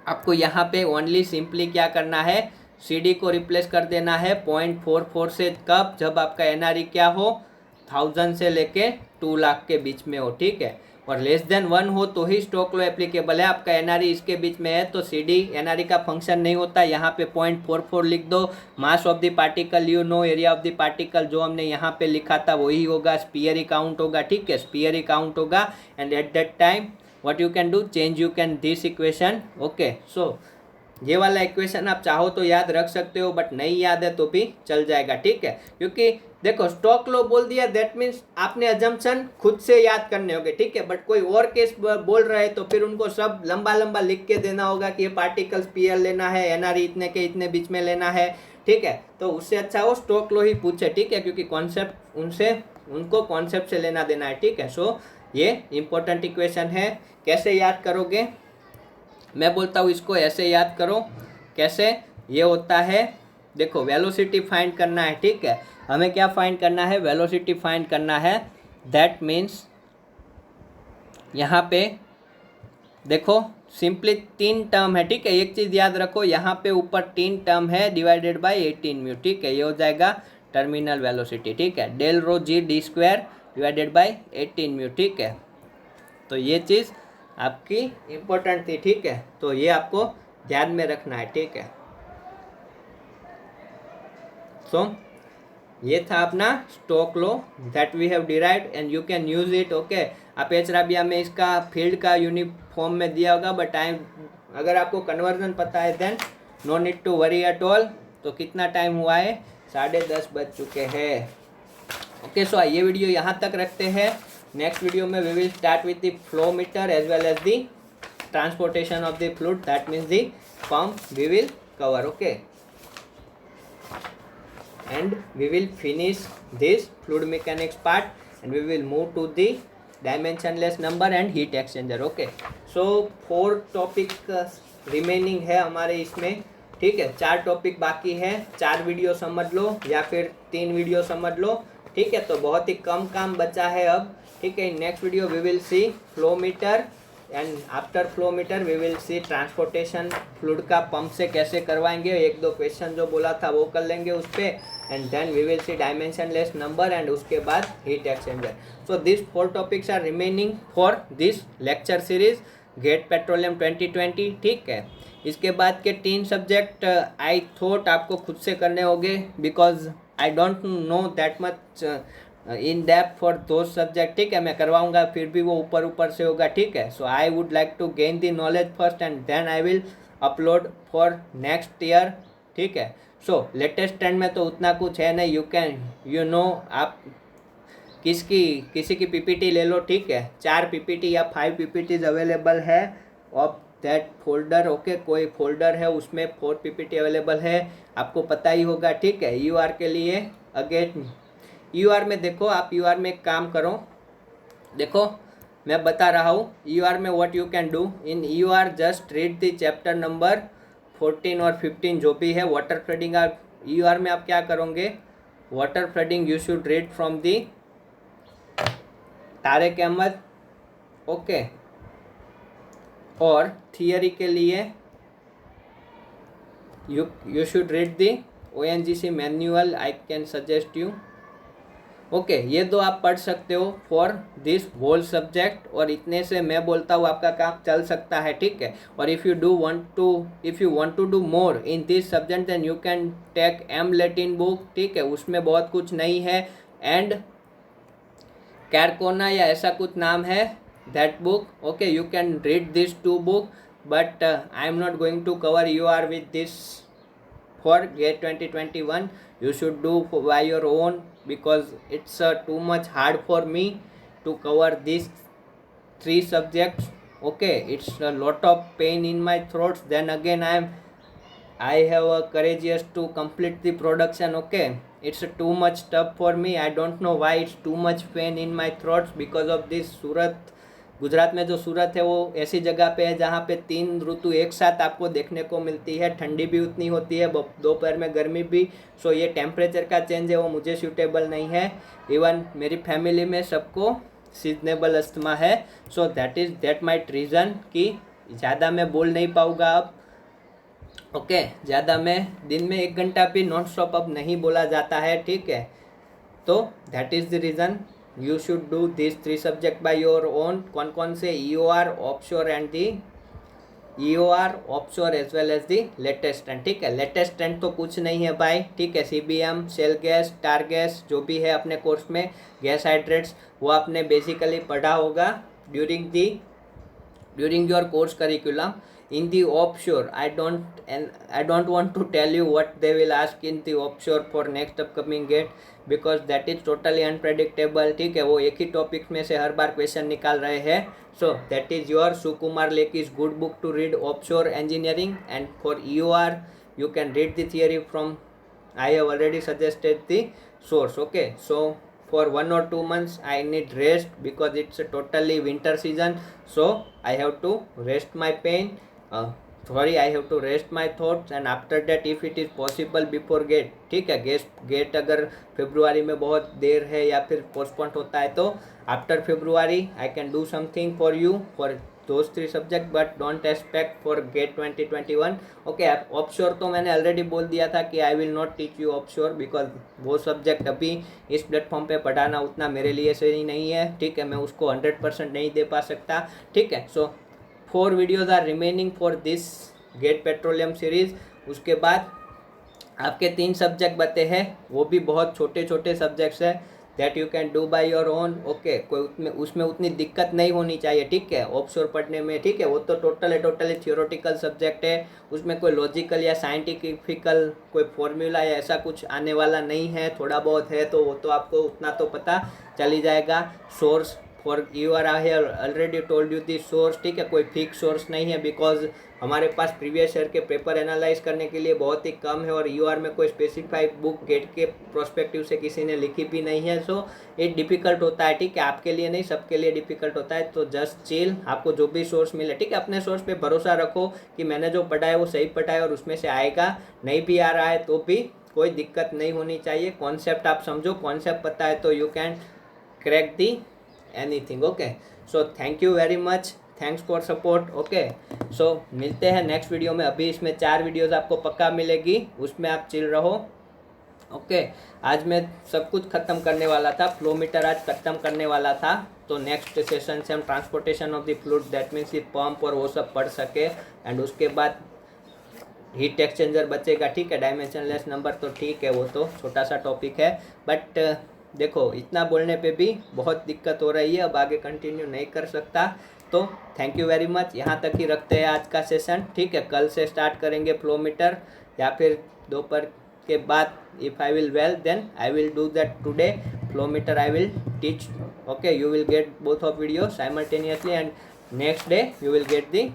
आपको यहाँ पे ओनली सिंपली क्या करना है? सी डी को रिप्लेस कर देना है 0.44 से। कब? जब आपका एनआरई क्या हो? 1000 से लेके 2 लाख के बीच में हो, ठीक है। और लेस देन 1 हो तो ही स्टोक लो एप्लीकेबल है। आपका एनआरई इसके बीच में है तो सी डी एनआरई का फंक्शन नहीं होता। यहाँ पे 0.44 लिख दो। मास of the particle you know, area of the particle जो हमने यहाँ पे लिखा था वही होगा, स्पीयर काउंट होगा, ठीक है, स्पीयर काउंट होगा। And at that time what you can do, change you can this equation, okay. So ये वाला इक्वेशन आप चाहो तो याद रख सकते हो, बट नहीं याद है तो भी चल जाएगा, ठीक है। क्योंकि देखो स्टोक लो बोल दिया, दैट मीन्स आपने अजम्पशन खुद से याद करने होंगे, ठीक है। बट कोई और केस बोल रहे हैं तो फिर उनको सब लंबा लंबा लिख के देना होगा कि ये पार्टिकल्स पीएल लेना है, एनआरई इतने के इतने बीच में लेना है, ठीक है। तो उससे अच्छा वो स्टोक लो ही पूछे, ठीक है, क्योंकि कॉन्सेप्ट उनको कॉन्सेप्ट से लेना देना है, ठीक है। सो ये इंपॉर्टेंट इक्वेशन है। कैसे याद करोगे? मैं बोलता हूँ इसको ऐसे याद करो। कैसे? ये होता है, देखो वेलोसिटी फाइंड करना है, ठीक है। हमें क्या फाइंड करना है? वेलोसिटी फाइंड करना है। दैट मीन्स यहाँ पे देखो सिंपली 3 टर्म है, ठीक है। एक चीज़ याद रखो, यहाँ पे ऊपर 3 टर्म है डिवाइडेड बाय 18 म्यू, ठीक है। ये हो जाएगा टर्मिनल वेलोसिटी, ठीक है। Del rho G D square divided by 18 mu, ठीक है। तो ये चीज़ आपकी इम्पोर्टेंट थी, ठीक है। तो ये आपको ध्यान में रखना है, ठीक है। सो ये था अपना Stoke law that we have derived and you can use it, okay. आप एच राबिया में इसका फील्ड का यूनिफॉर्म में दिया होगा, बट आई अगर आपको कन्वर्जन पता है then no need to worry at all. तो कितना टाइम हुआ है, 10:30 बज चुके हैं। ओके, सो ये वीडियो यहाँ तक रखते हैं। नेक्स्ट वीडियो में we will start with the flow meter as well as the transportation of the fluid, that means the pump we will cover. Okay, and we will finish this fluid mechanics part and we will move to the dimensionless number and heat exchanger। okay, so 4 topic remaining है हमारे इसमें, ठीक है। 4 topic बाकी है, 4 video समझ लो या फिर 3 वीडियो समझ लो, ठीक है। तो बहुत ही कम काम बचा है अब, ठीक है। Next video we will see flow meter and after flow meter we will see transportation fluid का पंप से कैसे करवाएंगे। 1-2 क्वेश्चन जो बोला था वो कर लेंगे उस पर, and then we will see dimensionless number and उसके बाद heat exchanger. So this 4 topics are remaining for this lecture series GATE petroleum 2020, ठीक है। इसके बाद के 3 सब्जेक्ट आई थॉट आपको खुद से करने होंगे, because I don't know that much in depth for दो सब्जेक्ट, ठीक है। मैं करवाऊंगा फिर भी वो ऊपर ऊपर से होगा, ठीक है। So I would like to gain the knowledge first and then I will upload for next year, ठीक है। सो लेटेस्ट ट्रेंड में तो उतना कुछ है नहीं, यू कैन यू नो, आप किसी की पीपीटी ले लो, ठीक है। 4 पीपीटी या 5 पीपीटीज अवेलेबल है ऑफ दैट फोल्डर। ओके, कोई फोल्डर है उसमें 4 पीपीटी अवेलेबल है, आपको पता ही होगा, ठीक है। यूआर के लिए अगेन यूआर में देखो, आप यूआर में एक काम करो, देखो मैं बता रहा हूँ यूआर में what you can do in UR, just read the chapter number 14 और 15 जो भी है वाटर फ्लडिंग। यूआर में आप क्या करोगे, water flooding you should read from the Tariq Ahmed, okay. और थियरी के लिए you should read the ONGC manual, I can suggest you, okay. ये 2 आप पढ़ सकते हो फॉर दिस होल सब्जेक्ट, और इतने से मैं बोलता हूँ आपका काम चल सकता है, ठीक है। और if you want to do more in this subject then you can take M Latin book, ठीक है। उसमें बहुत कुछ नहीं है, एंड कैरकोना या ऐसा कुछ नाम है that book, okay. You can read this 2 book, but I am not going to cover U R with this for GATE 2021. You should do by your own, because it's too much hard for me to cover these 3 subjects, okay. It's a lot of pain in my throat, then again I have a courageous to complete the production, okay. It's too much tough for me, I don't know why it's too much pain in my throats because of this सूरत, गुजरात में जो सूरत है वो ऐसी जगह पे है जहाँ पे 3 ऋतु एक साथ आपको देखने को मिलती है, ठंडी भी उतनी होती है, दोपहर में गर्मी भी। सो ये टेम्परेचर का चेंज है वो मुझे सूटेबल नहीं है, इवन मेरी फैमिली में सबको सीजनेबल अस्थमा है। सो दैट माइट रीज़न कि ज़्यादा मैं बोल नहीं पाऊँगा अब, ओके। ज़्यादा मैं दिन में 1 घंटा भी नॉन स्टॉप अब नहीं बोला जाता है, ठीक है। तो that is the reason you should do this 3 subject by your own. कौन से, EOR, offshore and the EOR, offshore as well as the latest trend, ठीक है। लेटेस्ट ट्रेंड तो कुछ नहीं है भाई, ठीक है। CBM, शेल गैस, टार गैस जो भी है अपने कोर्स में, गैस हाइड्रेट्स, वो आपने बेसिकली पढ़ा होगा during your course curriculum. In the offshore, I don't want to tell you what they will ask in the offshore for next upcoming GATE, because that is totally unpredictable, ठीक है। वो एक ही topic में से हर बार question निकाल रहे हैं। So that is your Sukumar लेकी's good book to read offshore engineering, and for EOR you can read the theory from, I have already suggested the source, okay. So for 1 or 2 months I need rest because it's a totally winter season, so I have to rest my pain, I have to rest my thoughts, and after that if it is possible before GATE, ठीक है। Gate अगर फरवरी में बहुत देर है या फिर postpone होता है तो after February I can do something for you for those 3 subject, but don't expect for GATE 2021, okay. Offshore तो मैंने ऑलरेडी बोल दिया था कि I will not teach you offshore, because वो सब्जेक्ट अभी इस प्लेटफॉर्म पे पढ़ाना उतना मेरे लिए सही नहीं है, ठीक है। मैं उसको 100% नहीं दे पा सकता, ठीक है। So 4 videos are remaining for this GATE petroleum series. उसके बाद आपके 3 सब्जेक्ट बचे हैं, वो भी बहुत छोटे छोटे सब्जेक्ट्स हैं, that you can do by your own. Okay, कोई उसमें उतनी दिक्कत नहीं होनी चाहिए, ठीक है, ऑफशोर पढ़ने में, ठीक है। वो तो टोटली थियोरेटिकल सब्जेक्ट है, उसमें कोई लॉजिकल या साइंटिफिकल कोई फॉर्मूला या ऐसा कुछ आने वाला नहीं है। थोड़ा बहुत है तो वो तो आपको उतना तो पता चल ही जाएगा। Source for you are here already told you the source, ठीक है, कोई फिक्स सोर्स नहीं है, बिकॉज हमारे पास प्रीवियस ईयर के पेपर एनालाइज करने के लिए बहुत ही कम है, और यूआर में कोई स्पेसिफाइड बुक गेट के प्रोस्पेक्टिव से किसी ने लिखी भी नहीं है। सो ये डिफिकल्ट होता है, ठीक है, आपके लिए नहीं, सबके लिए डिफिकल्ट होता है। तो जस्ट चिल, आपको जो भी सोर्स मिले, ठीक है, अपने सोर्स पे भरोसा रखो कि मैंने जो पढ़ा है वो सही पढ़ा है और उसमें से आएगा। नहीं भी आ रहा है तो भी कोई दिक्कत नहीं होनी चाहिए। कॉन्सेप्ट आप समझो, कॉन्सेप्ट पता है तो you can crack the anything. Okay, so thank you very much, thanks for support. Okay, so मिलते हैं नेक्स्ट वीडियो में। अभी इसमें 4 वीडियोज़ आपको पक्का मिलेगी, उसमें आप चिल रहो। ओके, आज मैं सब कुछ ख़त्म करने वाला था, फ्लो मीटर आज ख़त्म करने वाला था। तो नेक्स्ट सेशन से हम transportation of the fluid, that means ये पंप और वो सब पढ़ सके। एंड उसके बाद हीट एक्सचेंजर बचेगा, ठीक है। डायमेंशनलेस नंबर तो ठीक है, वो तो छोटा सा टॉपिक है, बट देखो इतना बोलने पे भी बहुत दिक्कत हो रही है, अब आगे कंटिन्यू नहीं कर सकता। तो थैंक यू वेरी मच, यहाँ तक ही रखते हैं आज का सेशन, ठीक है। कल से स्टार्ट करेंगे फ्लो मीटर, या फिर दोपहर के बाद, if I will well then I will do that today. Flow meter I will teach, okay, you will get both of video simultaneously and next day you will get the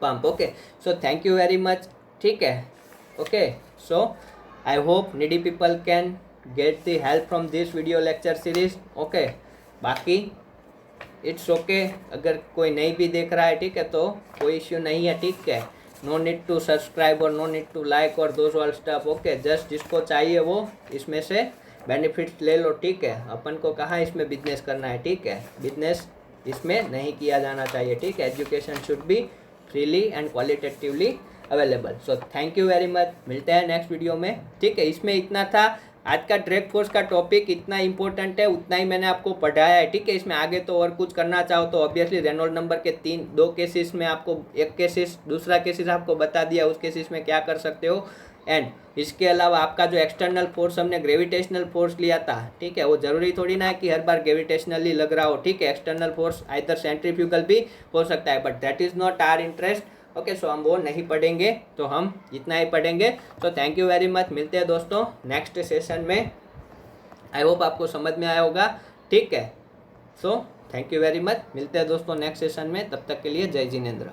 pump। okay, so thank you very much, ठीक है। okay, so I hope needy people can get the help from this video lecture series। okay, बाकी it's okay, अगर कोई नहीं भी देख रहा है, ठीक है, तो कोई इश्यू नहीं है, ठीक है। नो नीड टू सब्सक्राइब और नो नीड टू लाइक और those all stuff. Okay, just जिसको चाहिए वो इसमें से बेनिफिट्स ले लो, ठीक है। अपन को कहाँ इसमें बिजनेस करना है, ठीक है, बिजनेस इसमें नहीं किया जाना चाहिए, ठीक है। Education should be freely and qualitatively available. So thank you very much, मिलते हैं नेक्स्ट वीडियो में, ठीक है। इसमें इतना था, आज का ड्रैग फोर्स का टॉपिक इतना इंपॉर्टेंट है, उतना ही मैंने आपको पढ़ाया है, ठीक है। इसमें आगे तो और कुछ करना चाहो तो ऑब्वियसली रेनॉल्ड नंबर के 2 केसेस में आपको, एक केसेस, दूसरा केसेस आपको बता दिया, उस केसेस में क्या कर सकते हो। एंड इसके अलावा आपका जो एक्सटर्नल फोर्स हमने ग्रेविटेशनल फोर्स लिया था, ठीक है, वो जरूरी थोड़ी ना है कि हर बार ग्रेविटेशनली लग रहा हो, ठीक है। एक्सटर्नल फोर्स आइदर सेंट्रीफ्यूगल भी हो सकता है, but that is not our interest. Okay, so हम वो नहीं पढ़ेंगे, तो हम इतना ही पढ़ेंगे। तो थैंक यू वेरी मच, मिलते हैं दोस्तों नेक्स्ट सेशन में। आई होप आपको समझ में आया होगा, ठीक है। सो थैंक यू वेरी मच, मिलते हैं दोस्तों नेक्स्ट सेशन में, तब तक के लिए जय जिनेंद्र।